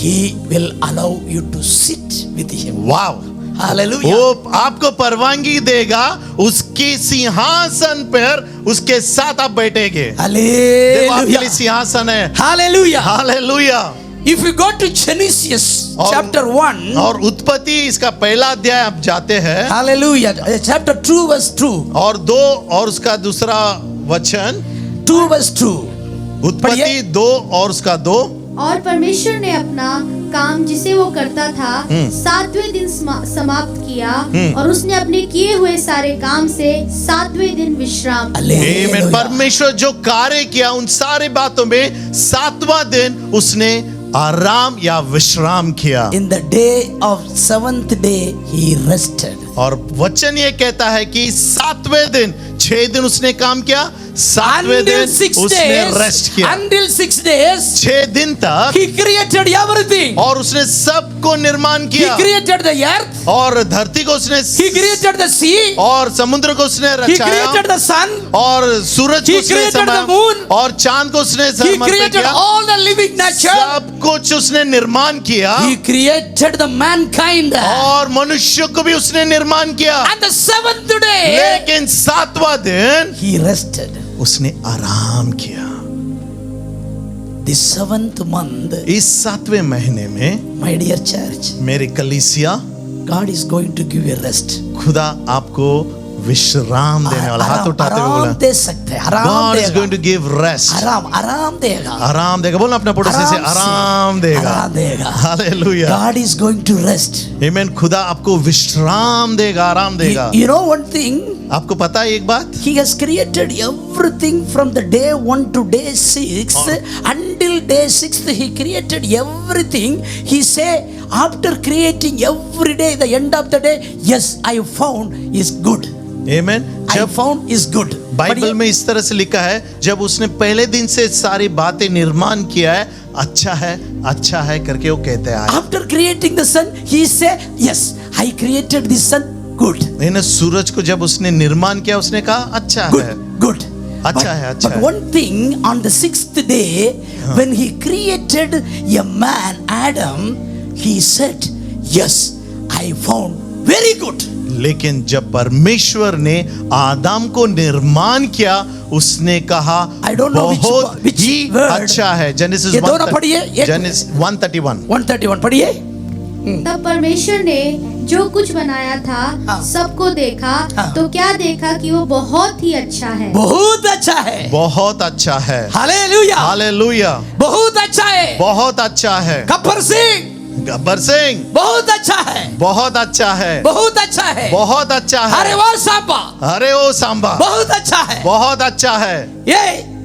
he will allow you to sit with him. Wow, Hallelujah. वो आपको परवानगी देगा उसके सिंहासन पर उसके साथ आप बैठेंगे। वो आपके लिए Hallelujah. सिंहासन है। Hallelujah. Hallelujah. If you go to Genesis chapter 1, और उत्पत्ति इसका पहला अध्याय आप जाते हैं, hallelujah, chapter 2 verse 2, और 2 और उसका दूसरा वचन, 2 verse 2. उत्पत्ति 2 और उसका 2। और परमेश्वर ने अपना काम जिसे वो करता था 7वें दिन समाप्त किया और उसने अपने किए हुए सारे काम से 7वें दिन विश्राम किया। आमीन। Hallelujah. परमेश्वर जो कार्य किया उन सारे बातों में 7वां दिन उसने आराम या विश्राम किया। In the day of 7th day he rested. और वचन ये कहता है कि 7वें दिन, 6 दिन उसने काम किया, 7वें Until दिन 6 उसने days, रेस्ट किया। until 6 days, 6 दिन तक he created everything. और उसने सबको निर्माण He किया, created the earth, और धरती को उसने he created the sea, और समुद्र को उसने he रचाया, created the sun, और सूरज को He उसने created समाया, the moon. और चांद को उसने he समर्पित created किया। all the living nature, सब कुछ उसने निर्माण किया, he created the mankind. और मनुष्य को भी उसने निर्माण किया। And the 7th day लेकिन 7वां दिन he rested. उसने आराम किया। The 7th month, इस 7वें महीने में my dear church, मेरे कलीसिया, God is going to give you rest. खुदा आपको विश्राम देने वाला। हाथ उठाते हुए आराम बोला, दे सकते हैं, आराम God is going देगा, to give rest। आराम देगा, आराम देगा। बोलना अपने पड़ोसी से, आराम देगा। आराम देगा। Hallelujah. God is going to rest. आमीन। खुदा आपको विश्राम देगा, आराम देगा। You know one thing, आपको पता है एक बात, He has created everything from the day 1 to day 6. Until day 6, He created everything. He say, after creating every day, the end of the day, yes, I found is good. आमीन। I जब found is good. Bible में इस तरह से लिखा है, जब उसने पहले दिन से सारी बातें निर्माण किया है, अच्छा है करके वो कहते हैं। After creating the sun, He said, yes, I created the sun good. मैंने सूरज को जब उसने निर्माण किया, उसने कहा अच्छा है। Good. अच्छा है, अच्छा But है। one thing, on the 6th day, when He created a man, Adam, He said, yes, I found very good. लेकिन जब परमेश्वर ने आदम को निर्माण किया, उसने कहा I don't know बहुत which ही word. अच्छा है। जेनेसिस ये दोनों पढ़िए, एक- 131। 131 पढ़िए। तब परमेश्वर ने जो कुछ बनाया था हाँ। सबको देखा हाँ। तो क्या देखा कि वो बहुत ही अच्छा है। बहुत अच्छा है। बहुत अच्छा है। हालेलुया। हालेलुया। बहुत अच्छा है। बहुत अच्छा है। गब्बर सिंह, गब्बर सिंह, बहुत अच्छा है। बहुत अच्छा है। बहुत अच्छा है। बहुत अच्छा अरे है। वाह सांबा, अरे ओ सांबा, बहुत अच्छा है। बहुत अच्छा है। ये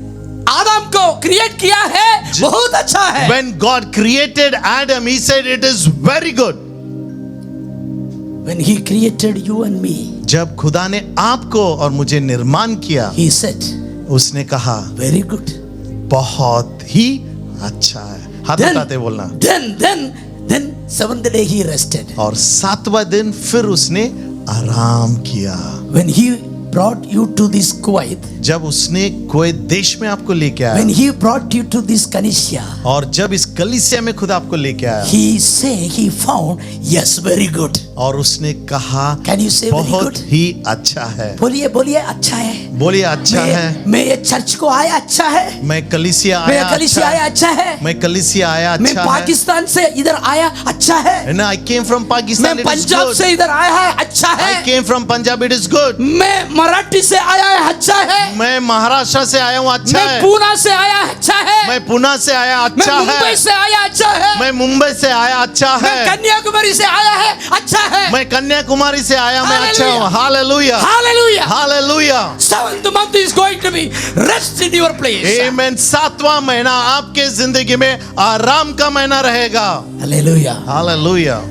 आदम को क्रिएट किया है, बहुत अच्छा है। When God created Adam, he said it is very good. When He created you and me, जब खुदा ने आपको और मुझे निर्माण किया, He said, उसने कहा very good. बहुत ही अच्छा है। हाथ उठाते बोलना। Then 7th day He rested. और 7वां दिन फिर उसने आराम किया। When He brought you to this Kuwait, जब उसने कुवैत देश में आपको लेके when आया, He brought you to this Kanishya, और जब इस कलीसिया में खुदा आपको लेके आया, He say He found, yes, very good. और उसने कहा Can you say very बहुत good? ही अच्छा है। बोलिए अच्छा है। बोलिए अच्छा है। मैं ये चर्च को आया, अच्छा है। मैं कलीसिया मैं आया, कलीसिया आया, अच्छा है। मैं कलीसिया आया, मैं अच्छा है। पाकिस्तान से इधर आया, अच्छा है। And I came from Pakistan, मैं it is पंजाब good. से इधर आया है, अच्छा I है। came from Punjab, it is good. मैं मराठी से आया है, अच्छा है। मैं महाराष्ट्र से आया हूँ, अच्छा मैं है। पूना से आया, अच्छा है। मैं पुणे से आया, मैं अच्छा मुंबई है। से आया, अच्छा है। मैं मुंबई से आया, अच्छा मैं है। कन्याकुमारी से आया है, अच्छा है। मैं कन्याकुमारी से आया, मैं अच्छा हूँ। Hallelujah, hallelujah. Hallelujah. 7th month is going to be rest in your place. आमीन। 7वां महीना आपके जिंदगी में आराम का महीना रहेगा। Hallelujah. Hallelujah.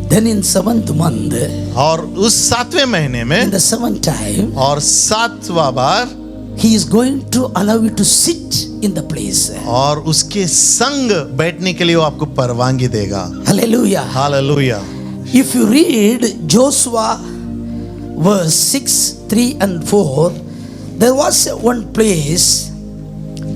Then in 7th month, और उस 7वें महीने in में the 7th time, और 7वां बार, He is going to allow you to sit in the place. और उसके संग बैठने के लिए वो आपको परवानगी देगा। Hallelujah. Hallelujah. If you read Joshua verse 6, 3 and 4, there was one place,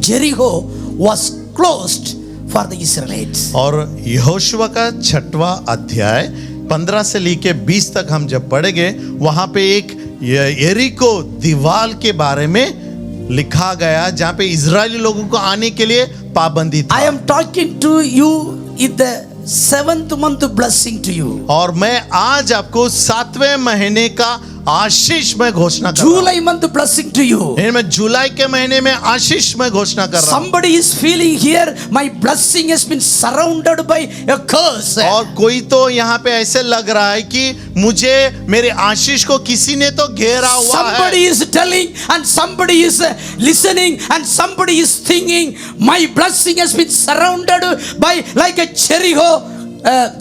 Jericho was closed for the Israelites. और यहोशुआ का 6वां अध्याय 15 से लेके 20 तक हम जब पढ़ेंगे, वहां पे एक यरीको दीवार के बारे में लिखा गया जहां पे इजरायली लोगों को आने के लिए पाबंदी था। I am talking to you in the 7th month blessing to you. और मैं आज आपको 7वें महीने का आशीष में घोषणा कर रहा हूं। July month blessing to you. मैं जुलाई के महीने में आशीष में घोषणा कर रहा हूं। Somebody is feeling here, my blessing has been surrounded by a curse. और कोई तो यहाँ पे ऐसे लग रहा है कि मुझे मेरे आशीष को किसी ने तो घेरा हुआ Somebody है। is telling and somebody is listening and somebody is thinking, my blessing has been surrounded by like a Jericho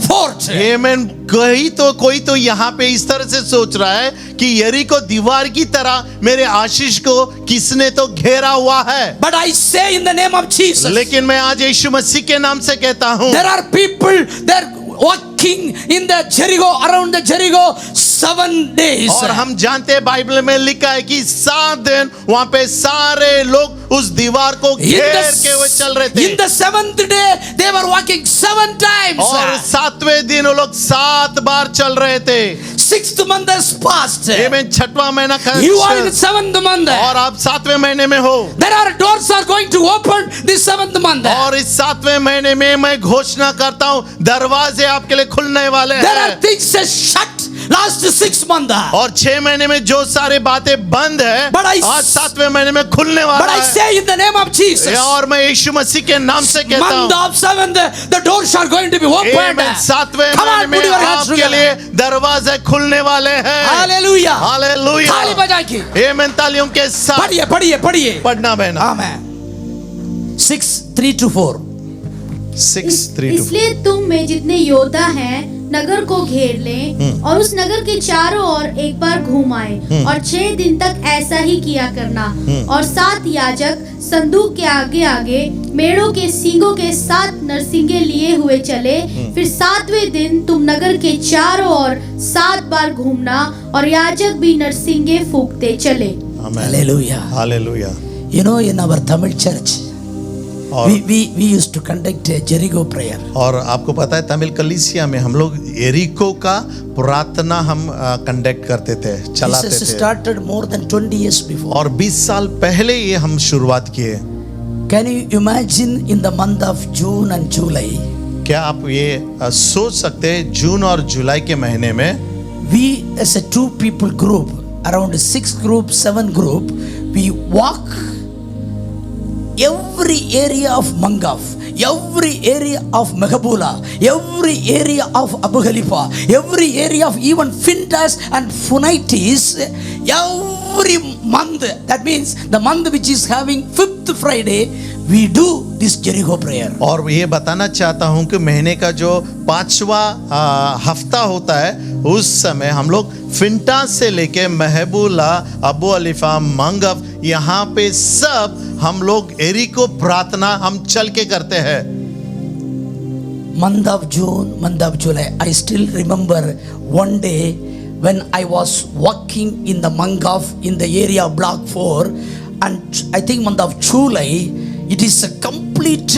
fort. आमेन। कोई तो यहाँ पे इस तरह से सोच रहा है कि यरीको दीवार की तरह मेरे आशीष को किसने तो घेरा हुआ है। But I say in the name of Jesus, लेकिन मैं आज यीशु मसीह के नाम से कहता हूँ, there are people they're walking in the Jericho, around the Jericho 7 days. और हम जानते हैं बाइबल में लिखा है कि 7 दिन वहां पे सारे लोग उस दीवार को घेर के हुए चल रहे थे। In the 7th day they were walking 7 times. और 7वें दिन वो लोग 7 बार चल रहे थे। 6th month has passed. आमीन। 6वां महीना You are in the 7th month. और आप 7वें महीने में हो। There are doors are going to open this 7th month. और इस 7वें महीने में मैं घोषणा करता हूँ, दरवाजे आपके लिए खुलने वाले There are हैं। things that shut last 6 months. और 6 महीने में जो सारे बातें बंद है, But I- आज 7वें महीने में खुलने But वाला I है। say in the name of Jesus, और मैं यीशु मसीह के नाम से कहता month हूँ, of 7th, the doors are going to be opened. आमीन। 7वें Come महीने on, में put your hands आपके together. लिए दरवाजे खुलने वाले हैं। Hallelujah. हालेलुया। ताली बजा के आमीन। तालियों के साथ पढ़िए पढ़िए पढ़िए। पढ़ना बहना। Amen. 6:3-4. 6:3 इसलिए तुम में जितने योद्धा हैं नगर को घेर लें और उस नगर के चारों ओर एक बार घूम आए और 6 दिन तक ऐसा ही किया करना। और 7 याजक संदूक के आगे आगे मेढ़ों के सींगों के 7 नरसिंगे लिए हुए चले। फिर 7वें दिन तुम नगर के चारों ओर 7 बार घूमना और याजक भी नरसिंगे फूंकते चले। आमीन। Hallelujah. Hallelujah. You know, in our Tamil church, और we used to conduct a Jericho prayer. और आपको पता है तमिल कलीसिया में हम लोग यरीको का प्रार्थना हम कंडक्ट करते थे, चलाते This has थे। started more than 20 years before. और 20 साल पहले ये हम शुरुआत किए। Can you imagine in the month of June and July, क्या आप ये सोच सकते हैं जून और जुलाई के महीने में we as a 2 people group, around 6 group, 7 group, we walk every area of Mangaf, every area of Mehabula, every area of Abu Khalifa, every area of even Fintas and Phunitis, every month. That means the month which is having 5th Friday, we do this Jericho prayer. और ये बताना चाहता हूँ कि महीने का जो 5वां हफ्ता होता है, उस समय हम लोग फिंटा से लेके महबूला, अबू अलीफा, मंगफ, यहाँ पे सब हम लोग यरीको प्रार्थना हम चल के करते हैं। Month of June, month of July, I still remember one day when I was walking in the Mangaf in the area of Block 4, and I think month of July, it is a complete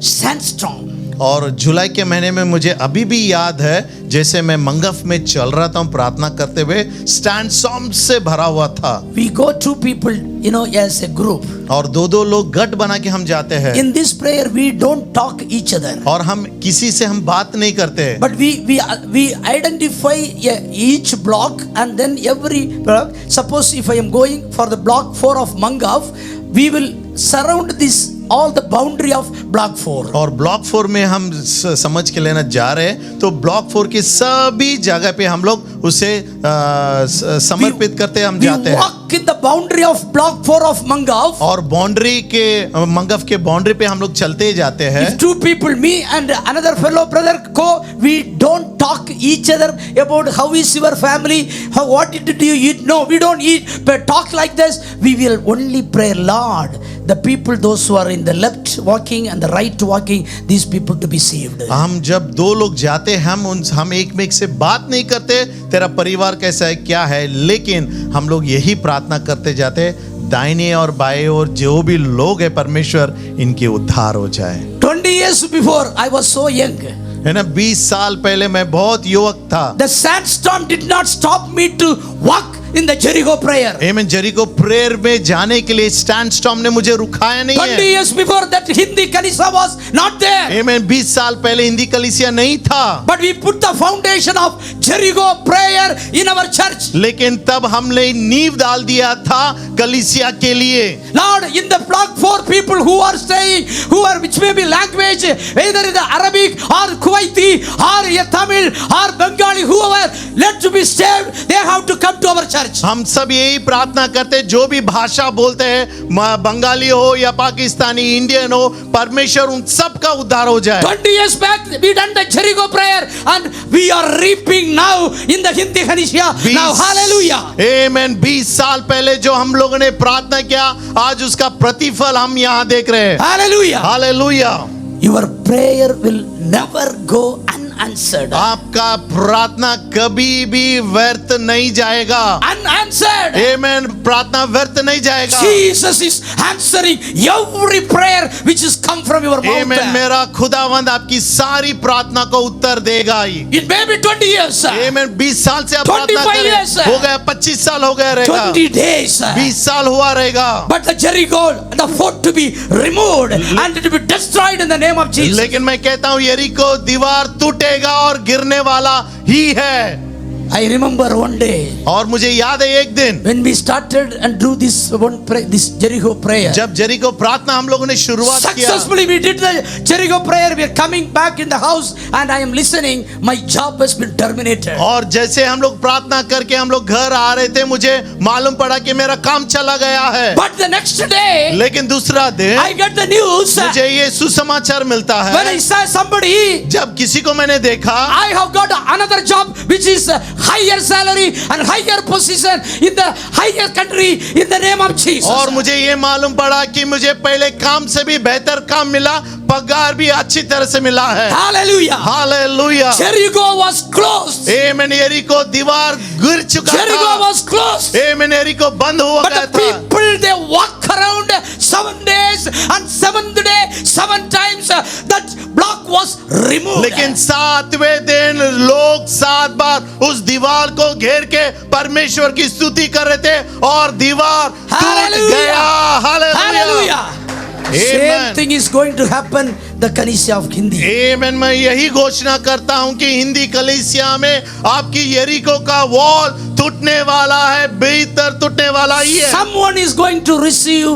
sandstorm. और जुलाई के महीने में मुझे अभी भी याद है, जैसे मैं मंगफ में चल रहा था प्रार्थना करते हुए, स्टैंडस्टॉर्म से भरा हुआ था। We go 2 people, you know, as a group. और 2-2 लोग गठ बना के हम जाते हैं। In this prayer, we don't talk each other, और हम किसी से हम बात नहीं करते। but we identify each block, and then every block. Suppose if I am going for the block 4 of Mangaf, we will surround this all the boundary of block 4. और block 4 में हम समझ के लेना जा रहे हैं, तो ब्लॉक 4 की सभी जगह पे हम लोग उसे समर्पित करते हम जाते We हैं। walk in the boundary of block 4 of Mangaf. और बाउंड्री के मंगफ के बाउंड्री पे हम लोग चलते ही जाते हैं। If 2 people, me and another fellow brother, go, we don't talk each other about how is your family, what did you eat. No, we don't eat, but talk like this. We will only pray, Lord, the people, those who are in the left walking and the right walking, these people to be saved. हम जब दो लोग जाते हैं, हम एक में एक से बात नहीं करते तेरा परिवार कैसा है क्या है, लेकिन हम लोग यही प्रार्थना करते जाते दाहिने और बाएं और जो भी लोग हैं परमेश्वर इनके उद्धार हो जाए। 20 years before, I was so young. है ना, 20 साल पहले मैं बहुत युवक था। The sandstorm did not stop me to walk in the Jericho prayer. आमीन। जेरिको प्रेयर में जाने के लिए स्टैंड स्टॉर्म ने मुझे रुकाया नहीं 20 है। years before that, Hindi Kanisa was not there. आमीन। 20 साल पहले हिंदी कलीसिया नहीं था, But we put the foundation of Jericho prayer in our church. लेकिन तब हमने नींव डाल दिया था कलीसिया के लिए। Lord, in the block 4 people who are staying, which may be language, either in the Arabic or Kuwaiti or Tamil or Bengali, whoever, let to be saved, they have to come to our church. हम सब यही प्रार्थना करते, जो भी भाषा बोलते हैं, बंगाली हो या पाकिस्तानी, इंडियन हो, परमेश्वर उन सब का उद्धार हो जाए। 20 years back, we done the Jericho prayer and we are reaping now in the Hindi Kanisa. Now, hallelujah. आमीन। 20 साल पहले जो हम लोगों ने प्रार्थना किया, आज उसका प्रतिफल हम यहाँ देख रहे हैं। Hallelujah. Hallelujah. Your prayer will never go unanswered. आपका प्रार्थना कभी भी व्यर्थ नहीं जाएगा। Unanswered. आमीन। प्रार्थना व्यर्थ नहीं जाएगा। Jesus is answering every prayer which has come from your mouth. आमीन। मेरा खुदावंद आपकी सारी प्रार्थना को उत्तर देगा ही। It may be 20 years. आमीन। 20 साल से आप 25 प्रार्थना कर रहे years. हैं, हो गया 25 साल हो गया रहेगा, 20 days. 20 साल हुआ रहेगा। But the Jericho, the fort to be removed and to be destroyed in the name of Jesus. लेकिन मैं कहता हूँ यरीको दीवार टूटेगा और गिरने वाला ही है। I remember one day और मुझे याद है एक दिन when we started and do this this Jericho prayer. जब जेरिको प्रार्थना हम लोगों ने शुरुआत किया, Successfully we did the Jericho prayer. We are coming back in the house and I am listening. My job has been terminated. और जैसे हम लोग प्रार्थना करके हम लोग घर आ रहे थे, मुझे मालूम पड़ा कि मेरा काम चला गया है। But the next day, लेकिन दूसरा दिन I get the news मुझे ये सुसमाचार मिलता when I है, saw somebody, जब किसी को मैंने देखा I have got another job which is higher salary and higher position in the higher country in the name of Jesus. और मुझे ये मालूम पड़ा कि मुझे पहले काम से भी बेहतर काम मिला, पगार भी अच्छी तरह से मिला है। Hallelujah. Hallelujah. Jericho was closed. आमीन। यरीको दीवार गिर चुका Jericho था। was closed. आमीन। यरीको बंद हुआ But गया the था। people, they walk around 7 days and 7th day 7 times that block was removed. लेकिन 7वें दिन लोग 7 बार उस दीवार को घेर के परमेश्वर की स्तुति कर रहे थे और दीवार टूट Hallelujah. गया। Hallelujah. Hallelujah. Same Amen. thing is going to happen the Kanisa of Hindi. आमीन। मैं यही घोषणा करता हूं कि हिंदी कलीसिया में आपकी यरीको का वॉल टूटने वाला है, भीतर टूटने वाला ही है। Someone is going to receive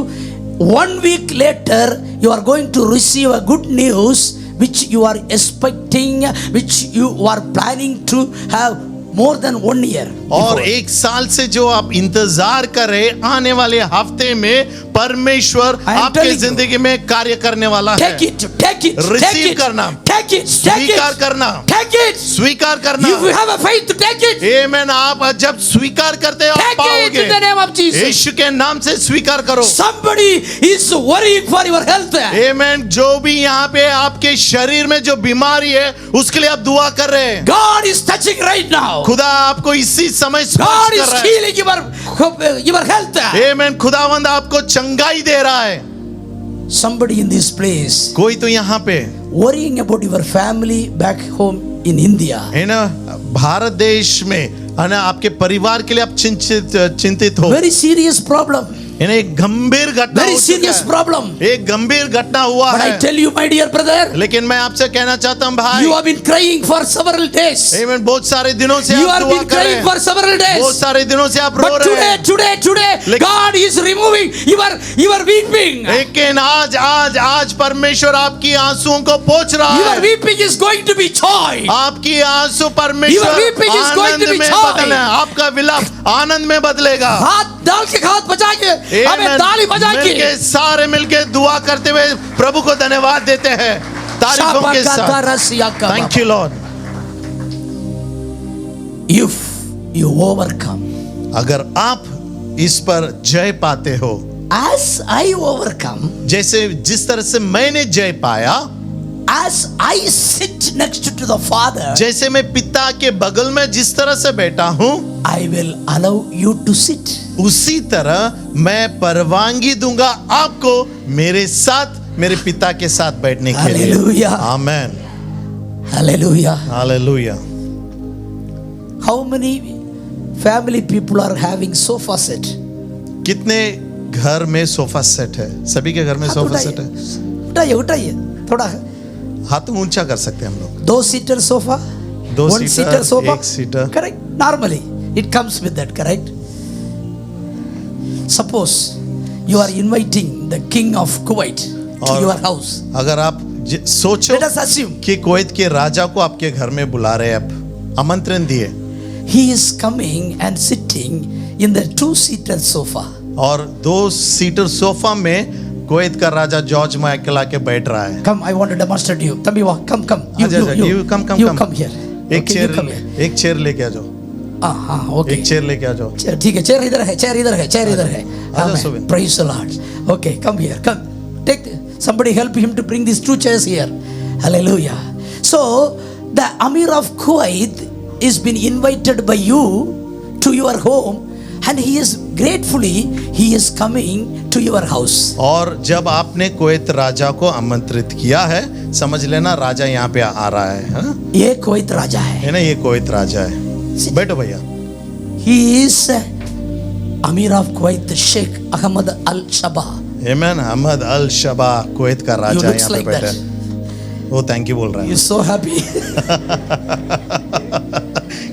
1 week later, you are going to receive a good news which you are expecting, which you are planning to have more than 1 year. और before. 1 साल से जो आप इंतजार कर रहे, आने वाले हफ्ते में परमेश्वर I am आपके telling you. जिंदगी में कार्य करने वाला है। Take it, take it, Receive take it, करना। take it, take स्वीकार it, करना, take it. स्वीकार करना। If you have a faith to take it, आमीन। आप जब स्वीकार करते हो आप take it पाओगे। in the name of Jesus. यीशु के नाम से स्वीकार करो। Somebody is worrying for your health. आमीन। जो भी यहाँ पे आपके शरीर में जो बीमारी है उसके लिए आप दुआ कर रहे हैं। God is touching right now. खुदा आपको इसी समय स्पर्श God कर is रहा है। healing your health. आमीन। खुदावंद आपको चंगाई दे रहा है। Somebody in this place कोई तो यहाँ पे worrying about your family back home in India. है ना, भारत देश में है ना, आपके परिवार के लिए आप चिंतित हो। Very serious problem. है ना, एक गंभीर घटना Very हो चुका serious है। problem. एक गंभीर घटना हुआ But I है। tell you, my dear brother, लेकिन मैं आपसे कहना चाहता हूँ भाई, you have been crying for several days. आमीन। बहुत सारे दिनों से You आप have दुआ been कर रहे crying हैं। for several बहुत days. सारे दिनों से आप रो But रहे हैं। today, लेकिन- God is removing your weeping. लेकिन आज परमेश्वर आपकी आंसुओं को पोंछ रहा Your है। weeping is going to be joy. आपकी आंसू Your परमेश्वर weeping is going Anand to be में joy. बदलना है। आपका विलाप आनंद में बदलेगा। हाथ डाल के हाथ बजा के हमें आमीन। ताली बजा के मिलके सारे मिलके दुआ करते हुए प्रभु को धन्यवाद देते हैं तारीफों के साथ। Thank you Lord. If you overcome, अगर आप इस पर जय पाते हो, as I overcome, जैसे जिस तरह से मैंने जय पाया, as I sit next to the Father, जैसे मैं पिता के बगल में जिस तरह से बैठा हूँ, I will allow you to sit. उसी तरह मैं परवानगी दूंगा आपको मेरे साथ, मेरे पिता के साथ बैठने के लिए। Hallelujah. Amen. Hallelujah. Hallelujah. How many family people are having sofa set? कितने घर में सोफा सेट है? सभी के घर में हाथ सोफा उठाइए, सेट है। उठाइए उठाइए थोड़ा। हाथ ऊंचा कर सकते हैं हम लोग। 2 सीटर सोफा, दो 1 seater, seater sofa, 1 seater. correct? Normally it comes with that, correct? Suppose you are inviting the king of Kuwait to और your house. अगर आप सोचो Let us assume कि कुवैत के राजा को आपके घर में बुला रहे हैं, आप आमंत्रण दिए, he is coming and sitting in the 2 seater sofa. और 2 सीटर सोफा में कुवैत का राजा जॉर्ज माइकल आके बैठ रहा है। Come, I want to demonstrate you. Tambi, come. आजा, you come. You come here. एक Okay, you come here. Chair, एक चेयर लेके आ जाओ। हाँ, okay. एक चेयर लेके आ जाओ। चेयर ठीक है, चेयर इधर है, चेयर इधर है, चेयर इधर है। आजा, Amen. Subin. Praise the Lord. Okay, come here, come. Take somebody help him to bring these 2 chairs here. Hallelujah. So the Amir of Kuwait is been invited by you to your home, and he is gratefully he is coming to your house. और जब आपने Kuwait राजा को आमंत्रित किया है, समझ लेना राजा यहाँ पे आ रहा है, हाँ? ये कुवैत राजा है ना, ये कुवैत राजा है। बैठो भैया। He is Amir of Kuwait, Sheikh Ahmad Al Shaba. Amen. Ahmad Al Shaba Kuwait का राजा looks यहाँ पे like बैठा that. है। वो थैंक यू बोल रहा He है। is so happy.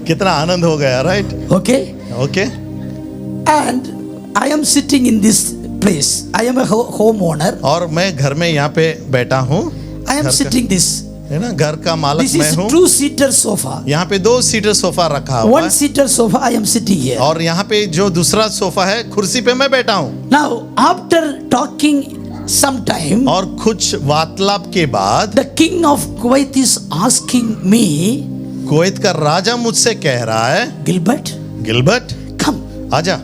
कितना आनंद हो गया, right? Okay. Okay. And I am sitting in this place. I am a homeowner. और मैं घर में यहाँ पे बैठा हूँ। I am घर का- sitting this. है ना, घर का मालिक This मैं is हूँ। 2 seater sofa. यहाँ पे 2 सीटर सोफा रखा हुआ 1 है, seater sofa. I am sitting here. और यहाँ पे जो दूसरा सोफा है, कुर्सी पे मैं बैठा हूँ। Now, after talking some time, और कुछ वार्तालाप के बाद the king of Kuwait is asking me, Kuwait का राजा मुझसे कह रहा है, Gilbert, गिलबर्ट come, आजा,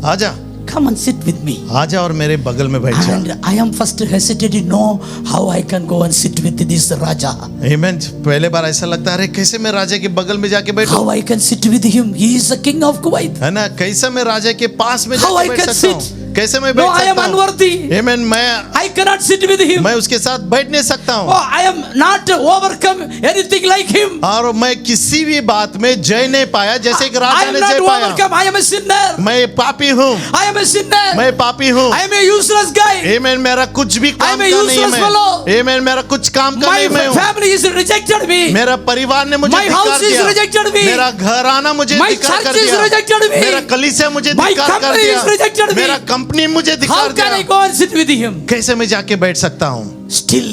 आजा, come and sit with me. आजा और मेरे बगल में बैठ जा। And I am first hesitated to know how I can go and sit with this Raja. आमेन। पहले बार ऐसा लगता है, अरे कैसे मैं राजा के बगल में जाके बैठूं? How I can sit with him? He is the king of Kuwait. है ना, कैसे मैं राजा के पास में How जाके I बैठ can सकता हूँ? sit? कैसे मैं No, बैठ I am सकता हूँ? unworthy. Amen. I cannot sit with him. मैं उसके साथ बैठ नहीं सकता Oh, हूँ, I am not overcome anything like him. और मैं किसी भी बात में जय नहीं पाया जैसे एक I राजा am ने not जय पाया। overcome. I am a sinner. मैं पापी हूँ, I am a sinner. मैं पापी हूँ। I am a useless guy. आमेन। मेरा कुछ भी काम I am का a नहीं है useless fellow. मैं। आमेन। मेरा कुछ काम का My नहीं मैं हूँ। family is rejected me. मेरा परिवार ने मुझे My धिक्कार house is दिया। rejected me. मेरा घर आना मुझे My धिक्कार कर church is दिया। rejected me. मेरा कलीसिया मुझे My धिक्कार कर company दिया। is rejected me. मेरा कंपनी मुझे How धिक्कार can I दिया। go and sit with him? कैसे मैं जाके बैठ सकता हूँ? Still,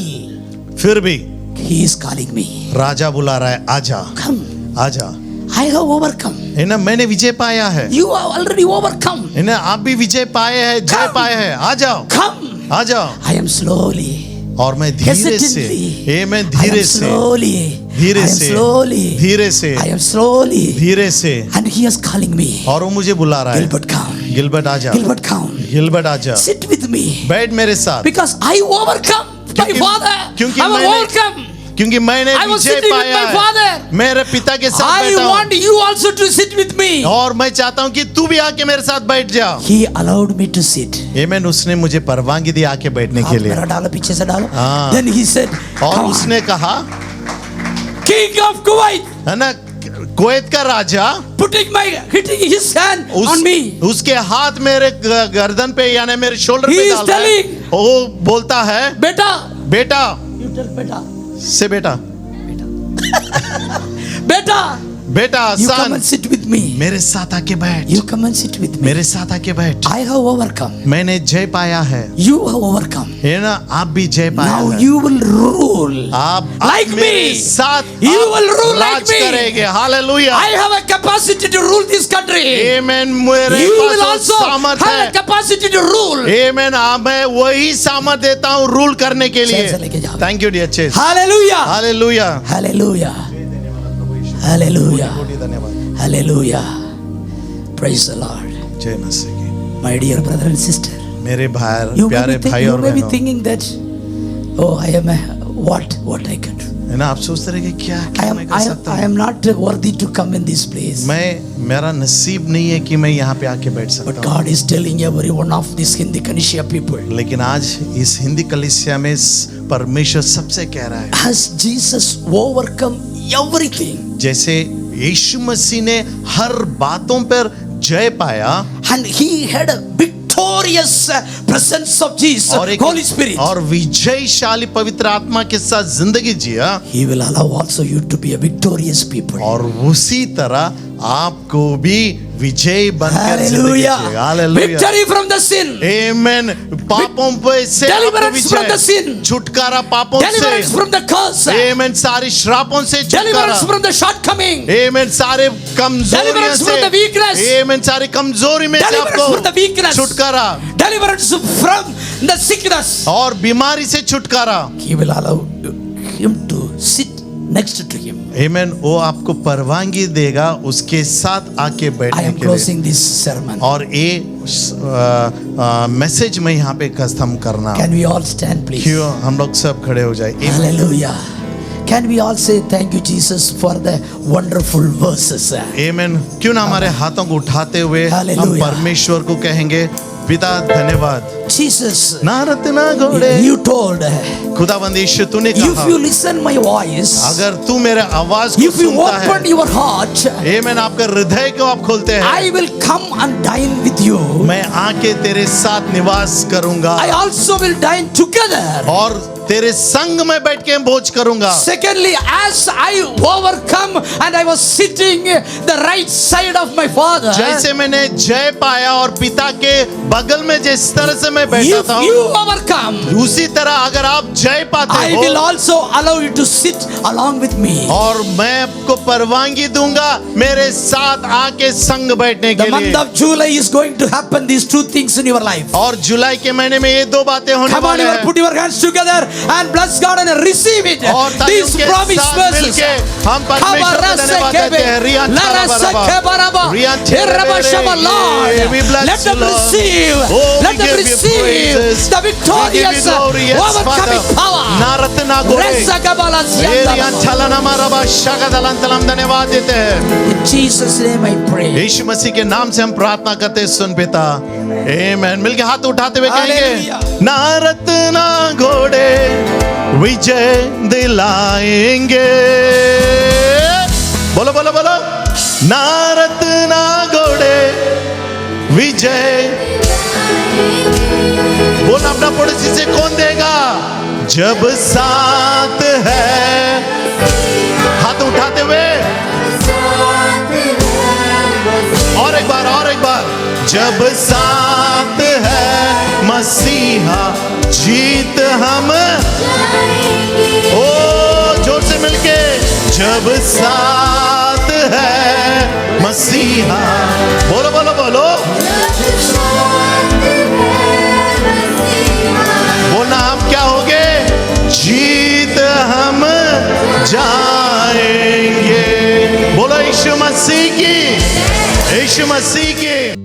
फिर भी he is calling me. राजा बुला रहा है, आजा, Come. आजा। I have overcome. है ना, मैंने विजय पाया है। You have already overcome. है ना, आप भी विजय पाए हैं, जय Come. पाए हैं। आ जाओ, Come. आ जाओ। I am slowly. और मैं धीरे से, Hesitantly. आमेन, I धीरे am से, slowly. धीरे I am से, slowly. धीरे से, I am slowly. धीरे से, And he is calling me. और वो मुझे बुला रहा है, Gilbert, come. गिलबर्ट आजा, Gilbert, come. गिलबर्ट आजा, Sit with me. बैठ मेरे साथ। Because I overcome my क्योंकि- father. क्योंकि I will मैंने- overcome. क्योंकि मैंने I was Vijay sitting with पाया my है, father. मेरे पिता के साथ I बैठा want हूँ, you also to sit with me. और मैं चाहता हूँ कि तू भी आके मेरे साथ बैठ जा। He allowed me to sit. आमेन। उसने मुझे परवानगी दी आके बैठने आप के लिए, मेरा डालो, पीछे से डालो. हाँ। Then he said, और "Come on, उसने कहा, King of Kuwait, है ना, कुवैत का राजा hitting his hand on me. उसके हाथ मेरे गर्दन पे यानी मेरे शोल्डर He पे is डाल रहा है। telling, वो बोलता है, बेटा, बेटा you tell बेटा, से बेटा, बेटा, बेटा you come sun, and sit with me. मेरे साथ आके बैठ, You come and sit with me. मेरे साथ आके बैठ। I have overcome. मैंने जय पाया है, You have overcome. है ना, आप भी जय पाया Now है। you will rule. आप Like मेरे me. साथ You आप will rule like Raj me. करेंगे। Hallelujah. I have a capacity to rule this country. आमेन। मेरे You will पास also सामर्थ have a है। capacity to rule. आमेन। मैं वही सामर्थ देता हूँ रूल करने के लिए। चेयर से लेके जाओ। Thank you dear chess. Hallelujah. Hallelujah. Hallelujah. Hallelujah. धन्यवाद। Hallelujah. Praise the Lord. जय मसीह की। My dear brother and sister, मेरे भाई You may प्यारे be, think, भाई you और may be बहनों, thinking that, oh, I am a, what I can do. है ना, आप सोचते रहे कि क्या I क्या am, मैं I कर am, सकता I हूँ। am not worthy to come in this place. मेरा नसीब नहीं है कि मैं यहाँ पे आके बैठ But सकता हूँ। God is telling every one of these Hindi Kanishya people, लेकिन आज इस हिंदी कलीसिया में परमेश्वर सबसे कह रहा है, has Jesus overcome everything, जैसे यीशु मसीह ने हर बातों पर जय पाया and he had a victorious presence of Jesus, Holy Spirit. और विजयशाली पवित्र आत्मा के साथ जिंदगी जिया, He will allow also you to be a victorious people. और उसी तरह आपको भी विजय बनकर जिंदगी Hallelujah. जिएगा। Hallelujah. Victory from the sin. Amen. पापों पे से आपको Deliverance from the sin. विजय, छुटकारा पापों Deliverance से, from the curse. आमेन, सारी श्रापों से छुटकारा, Deliverance from the shortcoming. आमेन, सारे कमजोरियों Deliverance से, from the weakness. आमेन, सारी कमजोरी में से Deliverance from the आपको weakness. छुटकारा Deliverance from the sickness. और बीमारी से छुटकारा। He will allow him to sit next to him. आमेन, वो आपको परवानगी देगा उसके साथ आके I बैठने am के लिए। closing this sermon. और ये मैसेज में यहाँ पे खत्म करना। Can we all stand, please? क्यों हम लोग सब खड़े हो जाए। Hallelujah. Can we all say thank you, Jesus, for the wonderful verses? आमेन। क्यों ना हमारे हाथों को उठाते हुए हम Hallelujah. परमेश्वर को कहेंगे, पिता धन्यवाद। Jesus, ना रथ ना घोड़े, you told, खुदावंद यीशु तूने if कहा, you listen my voice, अगर तू मेरे आवाज को if you सुनता है, open your heart, आमेन, आपका हृदय को आप खोलते हैं, I will come and dine with you. मैं आके तेरे साथ निवास करूंगा I also will dine together. और तेरे संग में बैठ के भोज करूंगा। Secondly, as I overcome and I was sitting the right side of my father, जैसे मैंने जय पाया और पिता के बगल में जिस तरह से मैं बैठा if था, you overcome, उसी तरह अगर आप जय पाते I will हो, also allow you to sit along with me. और मैं आपको परवानगी दूंगा मेरे साथ आके संग बैठने The के month लिए। of July is going to happen these two things in your life. और जुलाई के महीने में ये दो बातें होने Come on, वाले you हैं। put your hands together and bless God and receive it. और ताकि These उनके promised साथ verses. मिलके हम परमेश्वर को धन्यवाद देते हैं। Riyan Lord, We bless let you, them Lord. receive, Oh, let we them give you receive praises. the We give you victorious glory, yes, overcoming Father. power. ना रत ना घोड़े। रियान छलन हमारा बादशाह का दलाल धन्यवाद देते हैं। In Jesus' name I pray. यीशु मसीह के नाम से हम प्रार्थना करते हैं, सुन पिता। आमेन। मिलके हाथ उठाते हुए कहेंगे, Hallelujah. ना रथ ना घोड़े विजय दिलाएंगे। बोलो बोलो बोलो, ना रथ ना घोड़े विजय। बोल अपना पड़ोसी से, कौन देगा जब साथ है। हाथ उठाते हुए और एक बार, और एक बार, जब साथ है मसीहा जीत हम। ओ जोर से मिलके, जब साथ है मसीहा। बोलो बोलो बोलो, बोलना हम क्या होगे, जीत हम जाएंगे। बोलो यीशु मसीह की, यीशु मसीह की।